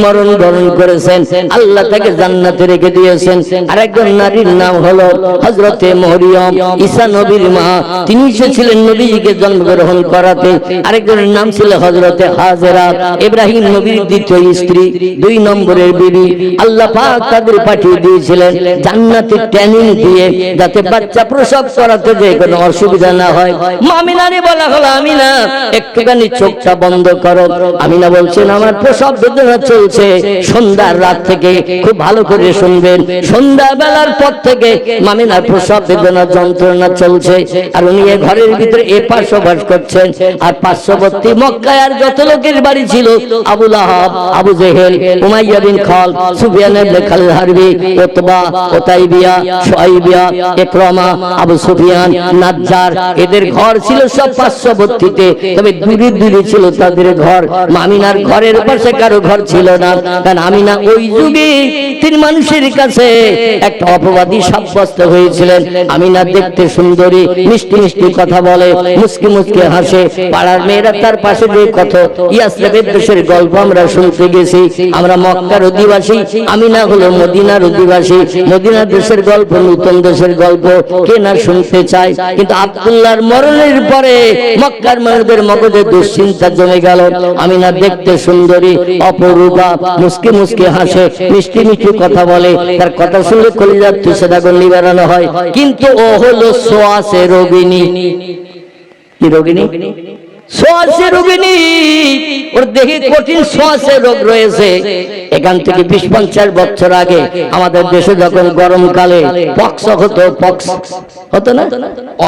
মরণ বরণ করেছেন, আল্লাহ তাকে জান্নাতে রেখে দিয়েছেন। আরেকজন নারীর নাম হলো হযরতে মরিয়ম, ঈসা নবীর মা। তিনি এসেছিলেন নবীকে জন্মগ্রহণ করাতে। আরেকজনের নাম ছিল হযরতে হাজেরা, ইব্রাহিম নবীর দ্বিতীয় স্ত্রী, 2 নম্বরের বিবি। আল্লাহ পাক তাদের পাঠিয়ে দিয়েছিলেন জান্নাতে ট্রেনিং দিয়ে, যাতে বাচ্চা প্রসব করাতে যে কোনো অসুবিধা না হয়। আমিনারে বলা হলো, আমিনা একটুখানি চোখটা বন্ধ করো। আমিনা বলছেন, আমার প্রসব বেদনা চলছে সন্ধ্যার রাত থেকে, খুব ভালো করে শুনবেন, সন্ধ্যা বেলার পর থেকে মামিনার প্রসব বেদনা যন্ত্রণা চলছে। আর উনি ঘরের ভিতরে এপাশ ওপাশ করছেন। আর পার্শ্ববর্তী মক্কায় আর যত লোকের বাড়ি ছিল, আবু লাহাব, আবু জেহেল, উমাইয়া বিন খাল, সুফিয়ান ইবনে খালিদ হারবি, উতবা, উতাইবিয়া, শুআইবিয়া, ইকরামা, আবু সুফিয়ান, নাজ্জার, এদের ঘর ছিল সব পার্শ্ববর্তীতে। তবে দূরে দূরে ছিল তাদের ঘর। মামিনার ঘরের পাশে কারো ঘর ছিল না, কারণ আমিনা ওই যুগে তিনি মানুষের কাছে একটা অপবাদী সাব্যস্ত হয়েছিলেন। আমিনা দেখতে সুন্দরী, মিষ্টি মিষ্টি কথা বলে, মুস্কি মুস্কি হাসে। পাড়ার মেয়েরা তার পাশে যে কত ইয়াসরিবের দেশের গল্প আমরা শুনতে গেছি। আমরা মক্কার অধিবাসী, আমিনা হলো মদিনার অধিবাসী। মদিনার দেশের গল্প, নতুন দেশের গল্প কে না শুনতে চায়। কিন্তু আব্দুল্লাহর মরণের পরে মক্কার মানুষদের মগজে দুশ্চিন্তা জমে গেল। আমিনা দেখতে সুন্দরী, অপরূপা, মুস্কি মুস্কি হাসে, মিষ্টি মিষ্টি কথা বলে। তার কথা শুনলে কলিজার তুষেরা গল্লি বেড়ানো হয়। কিন্তু ও হলো সোয়াসে রোগিনী। কি রোগিনী? সোয়াসে রোগিনী। ওর দেহে কঠিন সোয়াসে রোগ রয়েছে। এখান থেকে 20-50 বছর আগে আমাদের দেশে যখন গরমকালে পক্স হতো না,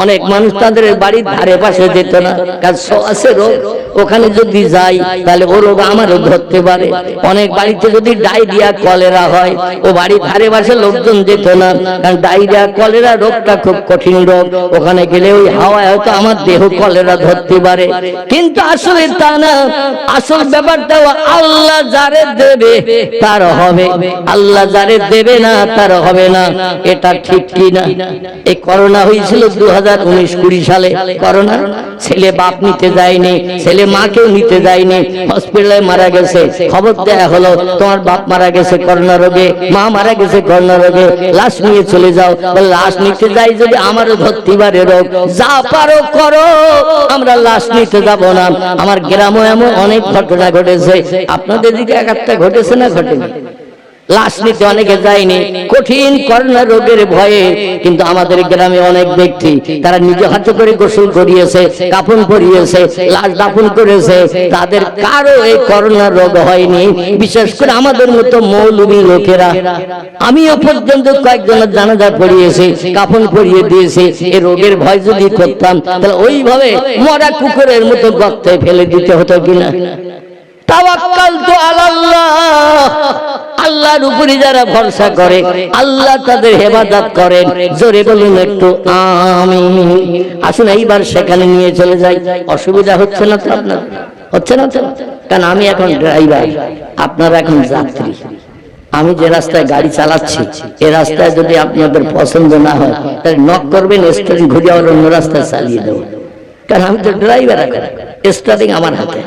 অনেক মানুষ তাদের বাড়ির ধারে পাশে যেত না, কারণ সোয়াসে রোগ। ওখানে যদি যাই তাহলে ও রোগ আমারও ধরতে পারে। অনেক বাড়িতে যদি ডায়রিয়া, কলেরা হয়, ও বাড়ির ধারে পাশে লোকজন যেত না, কারণ ডায়রিয়া, কলেরা রোগটা খুব কঠিন রোগ। ওখানে গেলে ওই হাওয়ায় হয়তো আমার দেহ কলেরা ধরতে পারে। কিন্তু আসলে তা না। আসল ব্যাপারটা আল্লাহ যারে দেবে তার হবে, আল্লাহ যারে দেবে না তার হবে না। এটা ঠিক কি না? এই করোনা হয়েছিল 2019-20 সালে। করোনা, ছেলে বাপ নিতে যায়নি, ছেলে মাকেও নিতে যায়নি, হসপিটালে মারা গেছে। খবর দেয়া হলো, তোমার বাপ মারা গেছে করোনা রোগে, মা মারা গেছে করোনা রোগে, লাশ নিয়ে চলে যাও। লাশ নিতে যাই যদি আমারও ধরতে পারে রোগ, যা পারো করো, আমরা লাশ নিতে যাব না। আমার গ্রামে এমন অনেক ঘটনা ঘটেছে। আপনাদের দিকে একটা ঘটেছে না ঘটেনি? লাশ নিতে অনেকে যায়নি কঠিন করোনা রোগের ভয়ে। কিন্তু আমাদের গ্রামে অনেক ব্যক্তি তারা নিজে হাতে করে গোসল করিয়েছে, কাফন পরিয়েছে, লাশ দাফন করেছে। তাদের কারো এই করোনা রোগ হয়নি। বিশেষ করে আমাদের মতো মৌলবী লোকেরা। আমিও পর্যন্ত কয়েকজনের জানাজা পড়িয়েছি, কাফন পরিয়ে দিয়েছি। এই রোগের ভয় যদি করতাম তাহলে ওইভাবে মরা কুকুরের মতো গর্তে ফেলে দিতে হতো কিনা। তাওয়াক্কালতু আলাল্লাহ, আল্লাহর উপরে যারা ভরসা করে আল্লাহ তাদের হেফাজত করেন। জোরে বলুন একটু আমিন। আসুন এইবার সেখানে নিয়ে চলে যাই। অসুবিধা হচ্ছে না তো আপনার? হচ্ছে না তো? কারণ আমি এখন ড্রাইভার, আপনারা এখন যাত্রী। আমি যে রাস্তায় গাড়ি চালাচ্ছি এই রাস্তায় যদি আপনাদের পছন্দ না হয় তাহলে নক করবেন, স্টারিং ঘুরিয়ে আবার অন্য রাস্তায় চালিয়ে দেবো। কারণ আমি তো ড্রাইভার, স্টারিং আমার হাতে।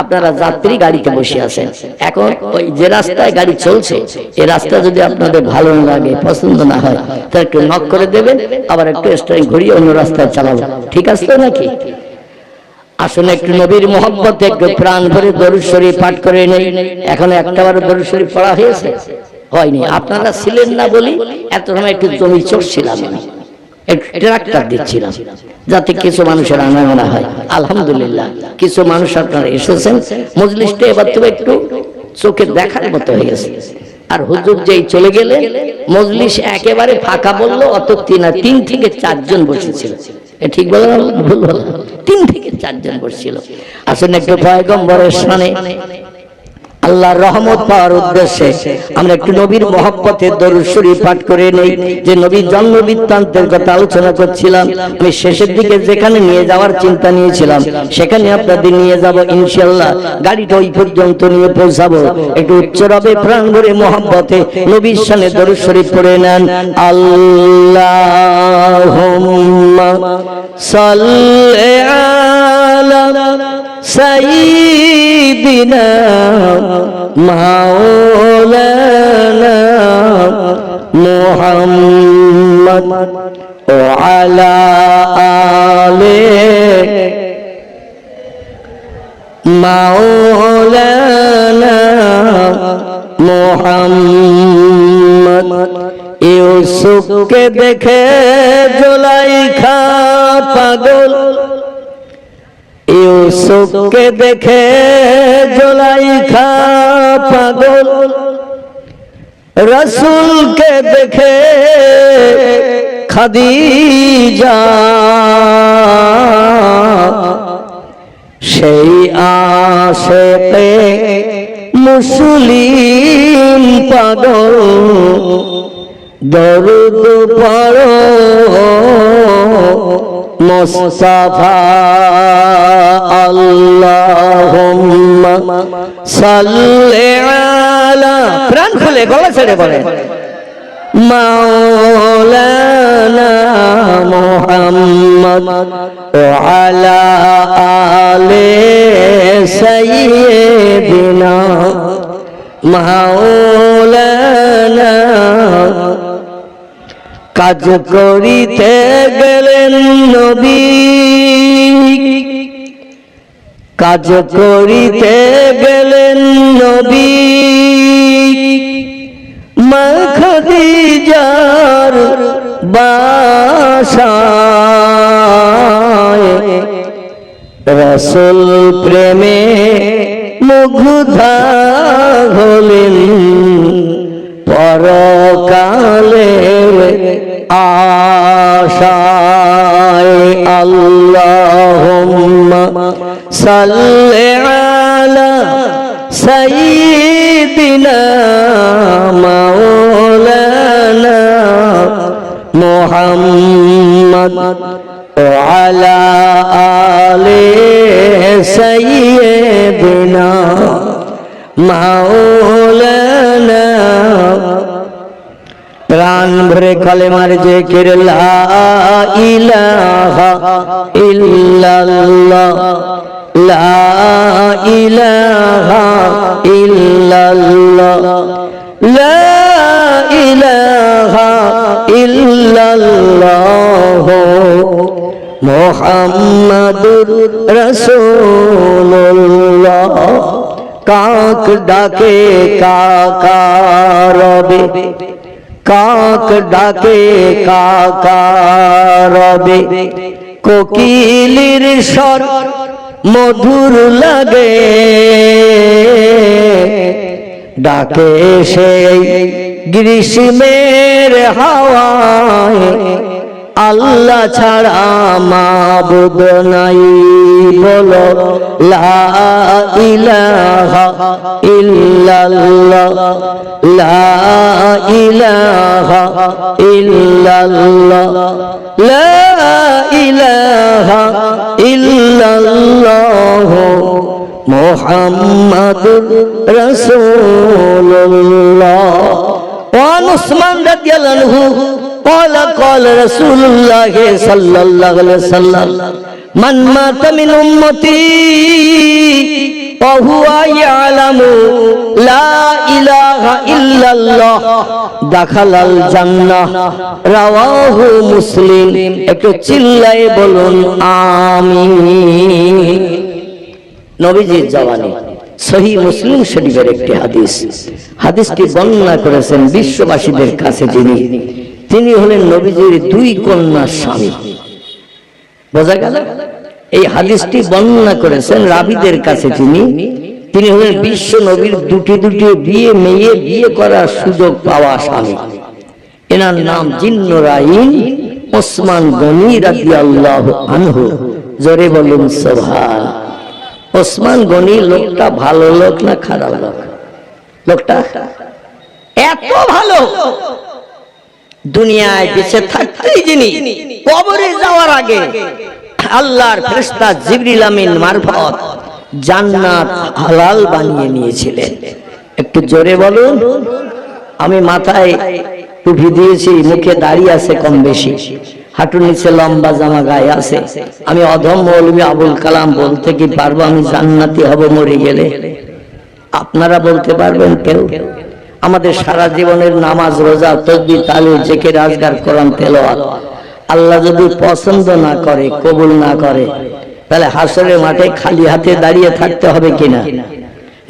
আপনারা যাত্রী গাড়িতে বসে আছেন। এখন ওই যে রাস্তায় গাড়ি চলছে এই রাস্তা যদি আপনাদের ভালো না লাগে, পছন্দ না হয়, তাহলে একটু নক করে দেবেন, আবার একটু স্টারিং ঘুরিয়ে অন্য রাস্তায় চালাবো। ঠিক আছে তো নাকি? আসলে একটু নবীর মহব্বতে একটু প্রাণ ভরে দরুদ শরীফ পাঠ করে নেই। এখন একটাবারও দরুদ শরীফ পড়া হয়েছে? হয়নি। আপনারা ছিলেন না বলি এত সময় একটু জমি চড়ছিলাম, ট্রাক্টর দিচ্ছিলাম, যাতে কিছু মানুষের আনাগোনা হয়। আলহামদুলিল্লাহ কিছু মানুষ আপনারা এসেছেন। মজলিসটা এবার তো একটু চোখে দেখার মতো হয়ে গেছে। আর হুজুর যেই চলে গেলে মজলিস একেবারে ফাঁকা বললো। অত 3 থেকে 4 জন বসেছিল। ঠিক বললাম? ভুল বললাম? 3 থেকে 4 জন বসছিল। আসলে একটু পয়গম্বরের শানে আল্লাহর রহমত পাওয়ার উদ্দেশ্যে আমরা একটু নবীর মহব্বতে দরুদ শরীফ পাঠ করে নেই। যে নবীর জন্ম বৃত্তান্তের কথা আলোচনা করছিলাম, আমি শেষের দিকে যেখানে নিয়ে যাওয়ার চিন্তা নিয়েছিলাম সেখানে আপনাদের নিয়ে যাব ইনশাআল্লাহ। গাড়িটা ওই পর্যন্ত নিয়ে পৌঁছাবো। একটু উচ্চ রবে প্রাণ ভরে মহব্বতে নবীর শানে দরুদ শরীফ পড়ে নেন। আল্লাহুম্মা সাল্লি আলা সাইয়্যিদিনা মাওলানা মুহাম্মদ ওয়া আলা আলিহি মাওলানা মুহাম্মদ। ইউসুফকে দেখে জুলাইখা পাগল, ইউসুফকে দেখে জুলাইখা পাগল, রাসূলকে দেখে খাদিজা সেই আশেকে মুসলিম পাগল। দরুদ পড়ো মুস্তাফা আল্লাহুম্মা সাল্লি আলা, প্রাণ খুলে গলা ছেড়ে বলে, মাওলানা মুহাম্মদ ওয়া আলা আলি সাইয়্যিদিনা মাওলানা। কাজ করিতে গেলেন নবী, কাজ করিতে গেলেন নবী, মা খাদিজার বাসায়। রাসূল প্রেমে মুগ্ধা হলেন, পরকালে আশায়। আল্লাহুম্মা সাল্লি আলা সাইয়্যিদিনা মাওলানা মুহাম্মদ ওয়া আলা আলি সাইয়্যিদিনা মাওলানা। প্রাণ ভরে কালেমার জিকির লা ইলাহা ইল্লাল্লাহ, লা ইলাহা ইল্লাল্লাহ, লা ইলাহা ইল্লাল্লাহ মুহাম্মাদুর রাসূলুল্লাহ। কাক ডাকে কাকা রবে, কাক ডাকে কাকা রবে, কোকিলের স্বর মধুর লাগে, ডাকে সেই গ্রীষ্মের হাওয়ায়। আল্লাহ ছাড়া মাবুদ নাই, বলো লা ইলাহা ইল্লাল্লাহ, লা ইলাহা ইল্লাল্লাহ, লা ইলাহা ইল্লাল্লাহ মুহাম্মাদুর রাসূলুল্লাহ। ওয়ান উসমান রাদিয়াল্লাহু আনহু قال قال رسول الله صلى الله عليه وسلم من مات من امتي وهو يعلم لا اله الا الله دخل الجنه رواه مسلم। একটু চিল্লায়ে বলুন আমিন। নবীজির জবানে সহিহ মুসলিম শরীফের একটি হাদিস, হাদিসটি বর্ণনা করেছেন বিশ্ববাসীদের কাছে যিনি, তিনি হলেন নবীজির দুই কন্যার স্বামী। বোঝা গেল? এই হাদিসটি বর্ণনা করেছেন রাবীদের কাছে তিনি হলেন বিশ্ব নবীর দুটি মেয়ে বিয়ে করার সুযোগ পাওয়া স্বামী। এনার নাম জিন্নুরাইন ওসমান গনি রাদিয়াল্লাহু আনহু। জোরে বলুন সুবহান। ওসমান গনি লোকটা ভালো লোক না খারাপ লোক? লোকটা এত ভালো, দুনিয়ায় বেঁচে থাকতেই যিনি কবরে যাওয়ার আগে আল্লাহর ফেরেশতা জিবরিল আমিন মারফত জান্নাত হালাল বানিয়ে নিয়েছিলেন। একটু জোরে বলুন। আমি মাথায় টুপি দিয়েছি, মুখে দাড়ি আছে কম বেশি, হাঁটুর নিচে লম্বা জামা গায়ে আছে, আমি অধম মৌলভী আবুল কালাম বলতে কি পারবো আমি জান্নাতি হব মরে গেলে? আপনারা বলতে পারবেন কেউ? আমাদের সারা জীবনের নামাজ, রোজা, তাসবিহ, তাহলিল, জিকির, আজকার, কোরআন তেলাওয়াত আল্লাহ যদি পছন্দ না করে, কবুল না করে, তাহলে হাসরের মাঠে খালি হাতে দাঁড়িয়ে থাকতে হবে কিনা?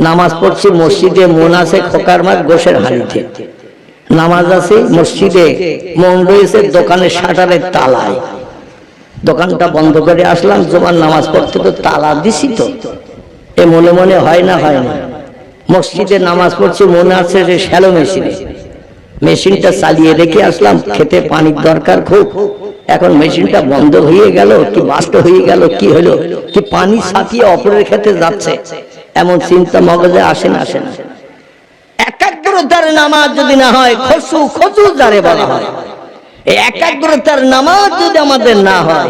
নামাজ পড়ছি মসজিদে, মন আছে খোকার মাঠ গোশের হাড়িতে, নামাজ আছে মসজিদে, মন রয়েছে দোকানের শাটারের তালায়, দোকানটা বন্ধ করে আসলাম, জুমার নামাজ পড়তে তো তালা দিছি তো, এ মনে মনে হয় না? হয় না? মসজিদে নামাজ পড়ছি, মনে আছে যে শ্যালো মেশিনে, মেশিনটা চালিয়ে রেখে আসলাম, খেতে পানির দরকার খুব, এখন মেশিনটা বন্ধ হয়ে গেল, কি বাস্ট হয়ে গেল, কি হলো, কি পানি ছাপিয়ে অপরের খেতে যাচ্ছে, এমন চিন্তা মগজে আসে না? আসে না? একাগ্রতার নামাজ যদি না হয়, খসু যারে বলা হয়, এই একাগ্রতার নামাজ যদি আমাদের না হয়,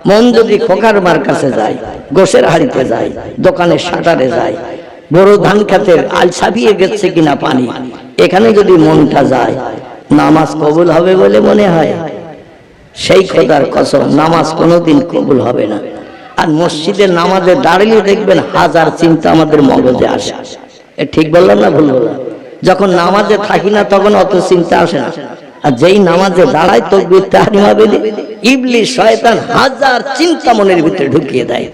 মন যদি খোকার মার কাছে যায়, গোশের হাড়িতে যায়, দোকানের শাটারে যায়, বড় ধান খেতের আল ছাপিয়ে গেছে কিনা পানি, এখানে যদি মনটা যায়, নামাজ কবুল হবে বলে মনে হয়? সেই খোদার কসম, নামাজ কোনোদিন কবুল হবে না। আর মসজিদের নামাজে দাঁড়িয়ে দেখবেন হাজার চিন্তা আমাদের মগজে আসে। এ ঠিক বললাম না ভুল বললাম? যখন নামাজে থাকি না তখন অত চিন্তা আসে না, আর যেই নামাজে দাঁড়ায় তাকবীর তাহরিমা বলে ইবলিস শয়তান হাজার চিন্তা মনের ভিতরে ঢুকিয়ে দেয়,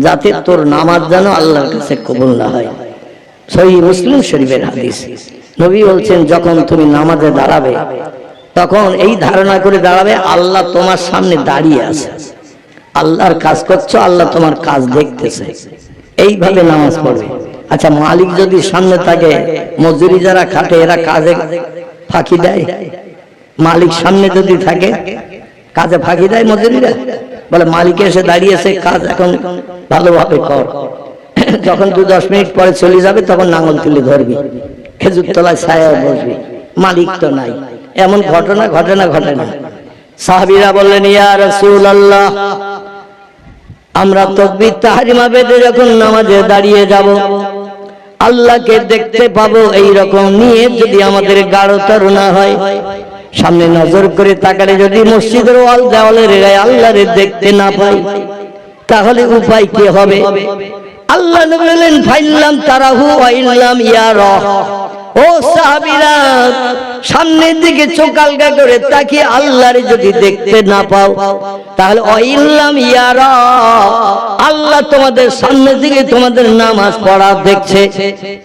যাতে তোর নামাজ যেন আল্লাহর কাছে কবুল না হয়। সহিহ মুসলিম শরীফের হাদিস, নবী বলছেন যখন তুমি নামাজে দাঁড়াবে তখন এই ধারণা করে দাঁড়াবে আল্লাহ তোমার সামনে দাঁড়িয়ে আছে, আল্লাহর কাজ করছো, আল্লাহ তোমার কাজ দেখতেছে, এইভাবে নামাজ পড়বে। আচ্ছা, মালিক যদি সামনে থাকে, মজুরি যারা খাটে এরা কাজে ফাঁকি দেয়? মালিক সামনে যদি থাকে কাজে ফাঁকি দেয় মজুরিরা? বলে মালিক এসে দাঁড়িয়েছে, কাজ এখন ভালোভাবে কর, যখন 2-10 মিনিট পরে চলে যাবে তখন নাঙল তুলে ধরবি, খেজুর তলায় ছায়ায় বসবি, মালিক তো নাই। এমন ঘটনা ঘটে না? সাহাবীরা বললেন, ইয়া রাসূলুল্লাহ, আমরা তাকবীর তাহরিমা বেঁধে যখন নামাজে দাঁড়িয়ে যাব, আল্লাহকে দেখতে পাবো, এই রকম নিয়ে যদি আমাদের গাঢ়তর না হয়, সামনে নজর করে তাকালে যদি মসজিদের ওয়াল দেওয়ালের গায়ে আল্লাহরে দেখতে না পাই, তাহলে উপায় কি হবে? আল্লাহ নবী বলেন, ফাইল্লাম তারাহু ওয়া ইল্লাম ইয়ারা, ও সাহাবীরা, সামনের দিকে চোখ আলগা করে তাকিয়ে আল্লাহরে যদি দেখতে না পাও, তাহলে ওয়াইল্লাম ইয়ারা, আল্লাহ তোমাদের সামনের দিকে তোমাদের নামাজ পড়া দেখছে,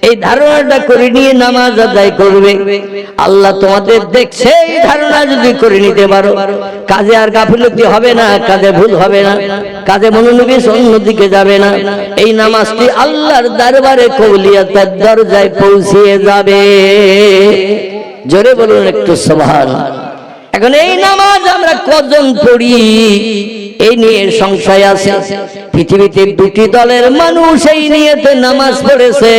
এই ধারণাটা করে নিয়ে নামাজ আদায় করবে। আল্লাহ তোমাদের দেখছে এই ধারণা যদি করে নিতে পারো, কাজে আর গাফিলতি হবে না, কাজে ভুল হবে না, কাজে মনোনিবেশ অন্যদিকে যাবে না, এই নামাজটি আল্লাহর দরবারে কবুলিয়তের দরজায় পৌঁছিয়ে যাবে। জোরে বলুন একটু সুবহানাল্লাহ। এখন এই নামাজ আমরা কজন পড়ি এই নিয়ে সংশয় আছে। পৃথিবীতে দুটি দলের মানুষ এই নিয়েতে নামাজ পড়েছে।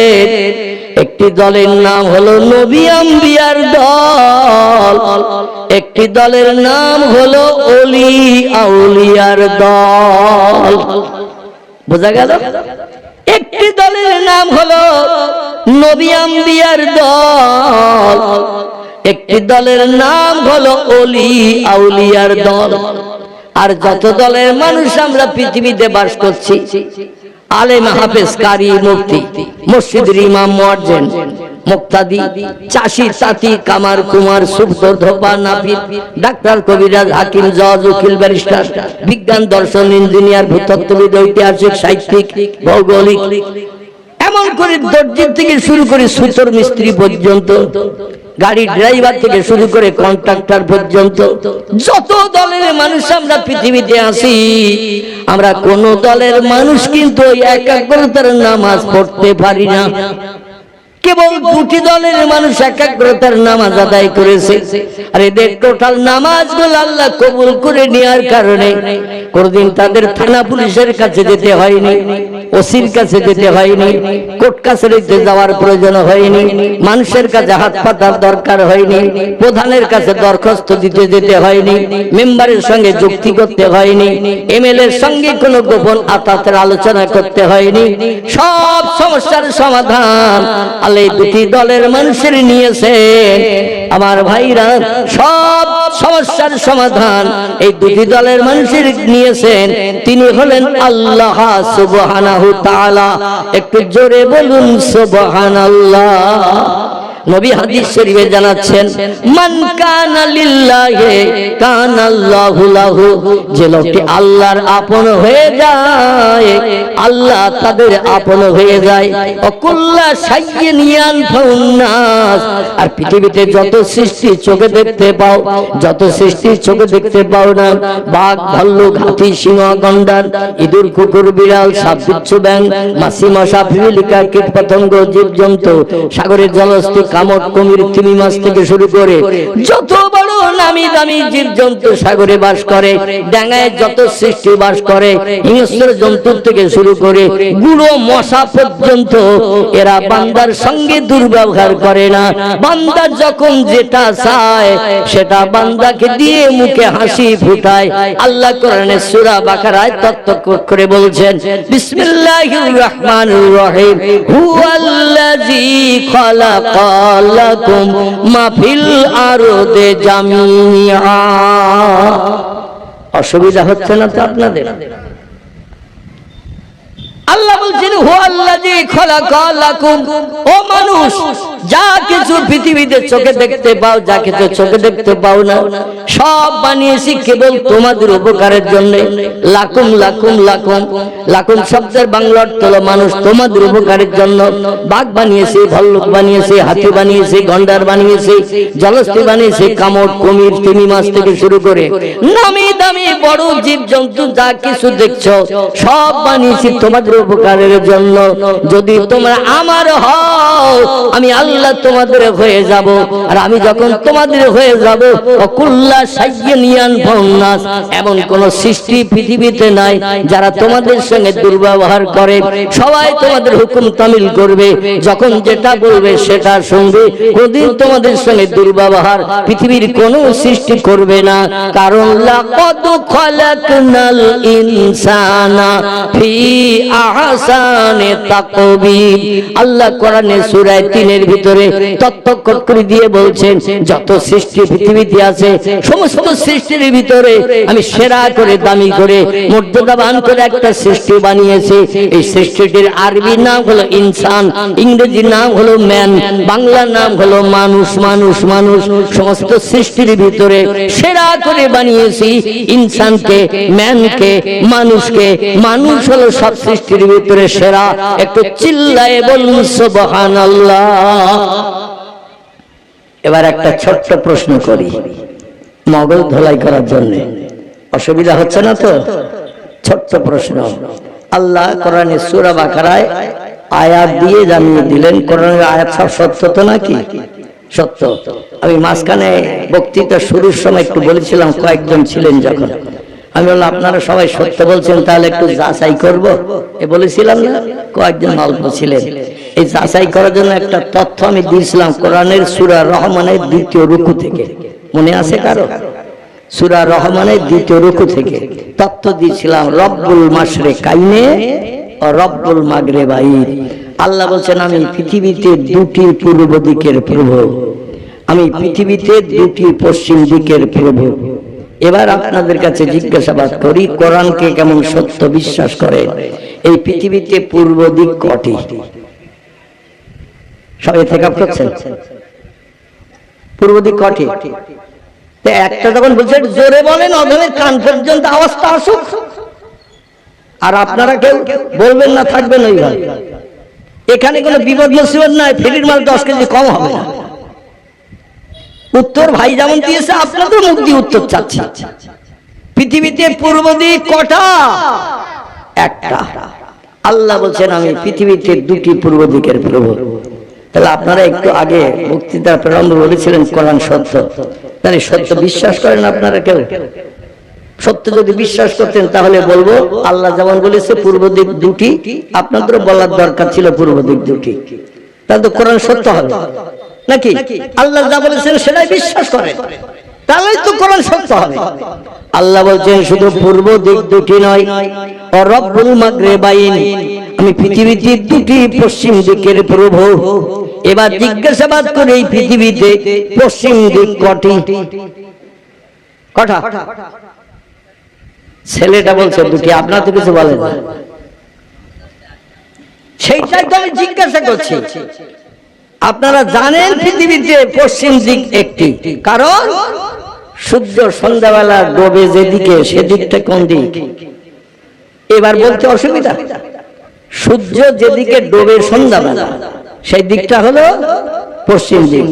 একটি দলের নাম হলো নবী আম্বিয়ার দল, একটি দলের নাম হলো ওলি আউলিয়ার দল। বোঝা গেল? একটি দলের নাম হলো নবী আম্বিয়ার দল, একটি দলের নাম হলো ওলি আউলিয়ার দল। আর যত দলের মানুষ আমরা পৃথিবীতে বাস করছি, আলেম, হাফেজ, কারি, মুফতি, মসজিদের ইমাম, মুয়াজ্জিন, মুক্তাদি, চাষি, তাঁতি, কামার, কুমার, সুফদর, ধোপা, নাপিত, ডাক্তার, কবিরাজ, হাকিম, জজ, উকিল, ব্যারিস্টার, বিজ্ঞান, দর্শন, ইঞ্জিনিয়ার, ভূতত্ত্ববিদ, ঐতিহাসিক, সাহিত্যিক, ভৌগোলিক, এমন করে দর্জি থেকে শুরু করে সুতোর মিস্ত্রি পর্যন্ত, গাড়ি ড্রাইভার থেকে শুরু করে কন্ট্রাক্টর পর্যন্ত, যত দলের মানুষ আমরা পৃথিবীতে আছি, আমরা কোন দলের মানুষ কিন্তু একাগ্রতার নামাজ পড়তে পারি না। কেবল দুটি দলের মানুষ একাগ্রতার নামাজ আদায় করেছে। আর এদের টোটাল নামাজগুলো আল্লাহ কবুল করে নেওয়ার কারণে কোনদিন তাদের থানা পুলিশের কাছে যেতে হয়নি, ওসির কাছে যেতে হয়নি, কোর্ট কাছারিতে যাওয়ার প্রয়োজন হয়নি, মানুষের কাছে হাত পাতার দরকার হয়নি, প্রধানের কাছে দরখাস্ত দিতে যেতে হয়নি, মেম্বারের সঙ্গে যুক্তি করতে হয়নি, এমএলএর সঙ্গে কোনো গোপন আতাতের আলোচনা করতে হয়নি। সব সমস্যার সমাধান আল্লাহ দুটি দলের মানুষের নিয়েছেন। আমার ভাইরা, সব সমস্যার সমাধান এই দুটি দলের মানুষের নিয়েছেন। তিনি হলেন আল্লাহ সুবহানাহু তাআলা। একটু জোরে বলুন সুবহানাল্লাহ। নবী হাদিস শরীফে জানাচ্ছেন, মান কানা লিল্লাহি কানাল্লাহু লাহু। যে লোকটি আল্লাহর আপন হয়ে যায়, আল্লাহ তাদের আপন হয়ে যায়। অকুল্লা শাইইন ইয়ানফাউন নাস। আর পৃথিবীতে যত সৃষ্টি চোখে দেখতে পাও, যত সৃষ্টি চোখে দেখতে পাও না, বাঘ, ভাল্লুক, হাতি, সিংহ, গন্ডার, ইঁদুর, কুকুর, বিড়াল, সাপ, বিচ্ছু, ব্যাঙ, মাছি, মশা, পিপিলিকা, কীট পতঙ্গ, জীবজন্তু, সাগরের জলস্থির, কামট, কুমির, তিমি মাছ থেকে শুরু করে যত বড় নামি দামি জীবজন্তু সাগরে বাস করে, ডাঙায় যত সৃষ্টি বাস করে, হিংস্র জন্তু থেকে শুরু করে গুঁড়ো মশা পর্যন্ত, এরা বান্দার সঙ্গে দুর্ব্যবহার করে না। বান্দা যখন যেটা চায় সেটা বান্দাকে দিয়ে মুখে হাসি ফুটায়। আল্লাহ কোরআনে সূরা বাকারায় তত্ত্ব করে বলছেন, বিসমিল্লাহির রহমানির রহিম, হুয়াল্লাযী খালাকা লাকুম মা ফিল আরদি জামিআ। অসুবিধা হচ্ছে না তো আপনাদের? আল্লাহ বলছেন, হুয়াল্লাযী খালাকা লাকুম। ও মানুষ, যা কিছু পৃথিবীতে চোখে দেখতে পাও, যা কিছু চোখে দেখতে পাও না, সব বানিয়েছি কেবল তোমাদের উপকারের জন্য। লাকুম লাকুম লাকুম, লাকুম শব্দের বাংলা অর্থ হলো মানুষ, তোমাদের উপকারের জন্য। বাঘ বানিয়েছি, ভাল্লুক বানিয়েছি, হাতি বানিয়েছি, গন্ডার বানিয়েছি, জলস্থি বানিয়েছি, কামট, কুমির, তিমি মাছ থেকে শুরু করে নামি দামি বড় জীবজন্তু যা কিছু দেখছো সব বানিয়েছি তোমাদের উপকারের জন্য। যদি তোমরা আমার হও, আমি আল্লাহ তোমাদের হয়ে যাব। আর আমি যখন তোমাদের হয়ে যাব, অকুল্লা শাইইন ইয়ানফাউন নাস। এমন কোন সৃষ্টি পৃথিবীতে নাই যারা তোমাদের সঙ্গে দুর্ব্যবহার করে। সবাই তোমাদের হুকুম তামিল করবে, যখন যেটা বলবে সেটা শুনবে। কোনদিন তোমাদের সঙ্গে দুর্ব্যবহার পৃথিবীর কোন সৃষ্টি করবে না। কারণ লাকাদ খালাকনাল ইনসানা ফি আহসানি তাকবীর। আল্লাহ কোরআনে সূরা 3 এর ভিতরে তত্ত্ব করে দিয়ে বলছেন, যত সৃষ্টি পৃথিবীতে আছে সমস্ত সৃষ্টির ভিতরে আমি সেরা করে, দামি করে, মর্যাদাবান করে একটা সৃষ্টি বানিয়েছি। এই সৃষ্টিটির আরবি নাম হলো ইনসান, ইংরেজি নাম হলো ম্যান, বাংলা নাম হলো মানুষ। মানুষ মানুষ সমস্ত সৃষ্টির ভিতরে সেরা করে বানিয়েছি ইনসানকে, ম্যানকে, মানুষকে। মানুষ হলো সব সৃষ্টির ভিতরে সেরা। একটু চিল্লায়ে বলুন সুবহানাল্লাহ। এবার একটা ছোট্ট প্রশ্ন করি মগজ ধোলাই করার জন্য, অসুবিধা হচ্ছে না তো? ছোট্ট প্রশ্ন। আল্লাহ কোরআনে সূরা বাকারায় আয়াত দিয়ে জানিয়ে দিলেন, কোরআনের আয়াত সব সত্য তো নাকি? সত্য। আমি মাঝখানে বক্তৃতা শুরুর সময় একটু বলেছিলাম, কয়েকজন ছিলেন যখন, আমি বললাম আপনারা সবাই সত্য বলছেন, তাহলে একটু যাচাই করব, এ বলেছিলাম না? কয়েকজন অল্প ছিলেন। এই যাচাই করার জন্য একটা তথ্য আমি দিয়েছিলাম কোরআনের সূরা রহমানের 2য় রুকু থেকে। মনে আছে কারো? সূরা রহমানের 2য় রুকু থেকে তথ্য দিয়েছিলাম, রব্বুল মাশরিকাইনে ও রব্বুল মাগরিবাইন। আল্লাহ বলছেন, আমি পৃথিবীতে 2টি পূর্ব দিকের প্রভু, আমি পৃথিবীতে 2টি পশ্চিম দিকের প্রভু। এবার আপনাদের কাছে জিজ্ঞাসাবাদ করি, কোরআনকে কেমন সত্য বিশ্বাস করে? এই পৃথিবীতে পূর্ব দিক কটি? সবাই থেকে করছেন? পূর্ব দিক কটি? একটা যখন বলছেন জোরে বলেন, অধমের কান পর্যন্ত আওয়াজটা আসুক। আর আপনারা কেউ বলবেন না, থাকবেন ওইভাবে। এখানে কোনো বিপদ মুসিবত নাই, ফেরির মাল 10 কেজি কম হবে না। উত্তর ভাই যেমন দিয়েছে, আপনাদের মুখ দিয়ে উত্তর চাচ্ছি। পৃথিবীতে পূর্ব দিক কটা? একটা। আল্লাহ বলছেন, আমি পৃথিবীতে 2টি পূর্ব দিকের প্রভু। তাহলে আপনারা একটু আগে বক্তৃতার প্রারম্ভে বলেছিলেন কোরআন সত্য, তাহলে সত্য বিশ্বাস করেন আপনারা কেউ? সত্য যদি বিশ্বাস করতেন তাহলে বলবো আল্লাহ যেমন বলেছে পূর্ব দিক দুটি, আপনাদেরও বলার দরকার ছিল পূর্ব দিক দুটি, তাহলে তো কোরআন সত্য হবে নাকি? আল্লাহ যা বলেছেন সেটাই বিশ্বাস করেন, তাহলেই তো কোরআন সত্য হবে। আল্লাহ বলছেন শুধু পূর্ব দিক দুটি নয়, ও রব্বুল মাগরিবাইন, আমি পৃথিবীতে দুটি পশ্চিম দিকের প্রভু। এবার জিজ্ঞাসাবাদ করে এই পৃথিবীতে পশ্চিম দিক কটি? কটা? ছেলেটা বলছে দুটি, আপনার তো কিছু বলেন না। সেইটাই তো আমি জিজ্ঞাসা করছি। আপনারা জানেন পৃথিবীতে পশ্চিম দিক একটি, কারণ সূর্য সন্ধ্যাবেলা ডোবে যেদিকে সেদিকটা কোন দিক? এবার বলতে অসুবিধা, সূর্য যেদিকে ডোবে সন্ধ্যাবেলা সেই দিকটা হলো পশ্চিম দিক।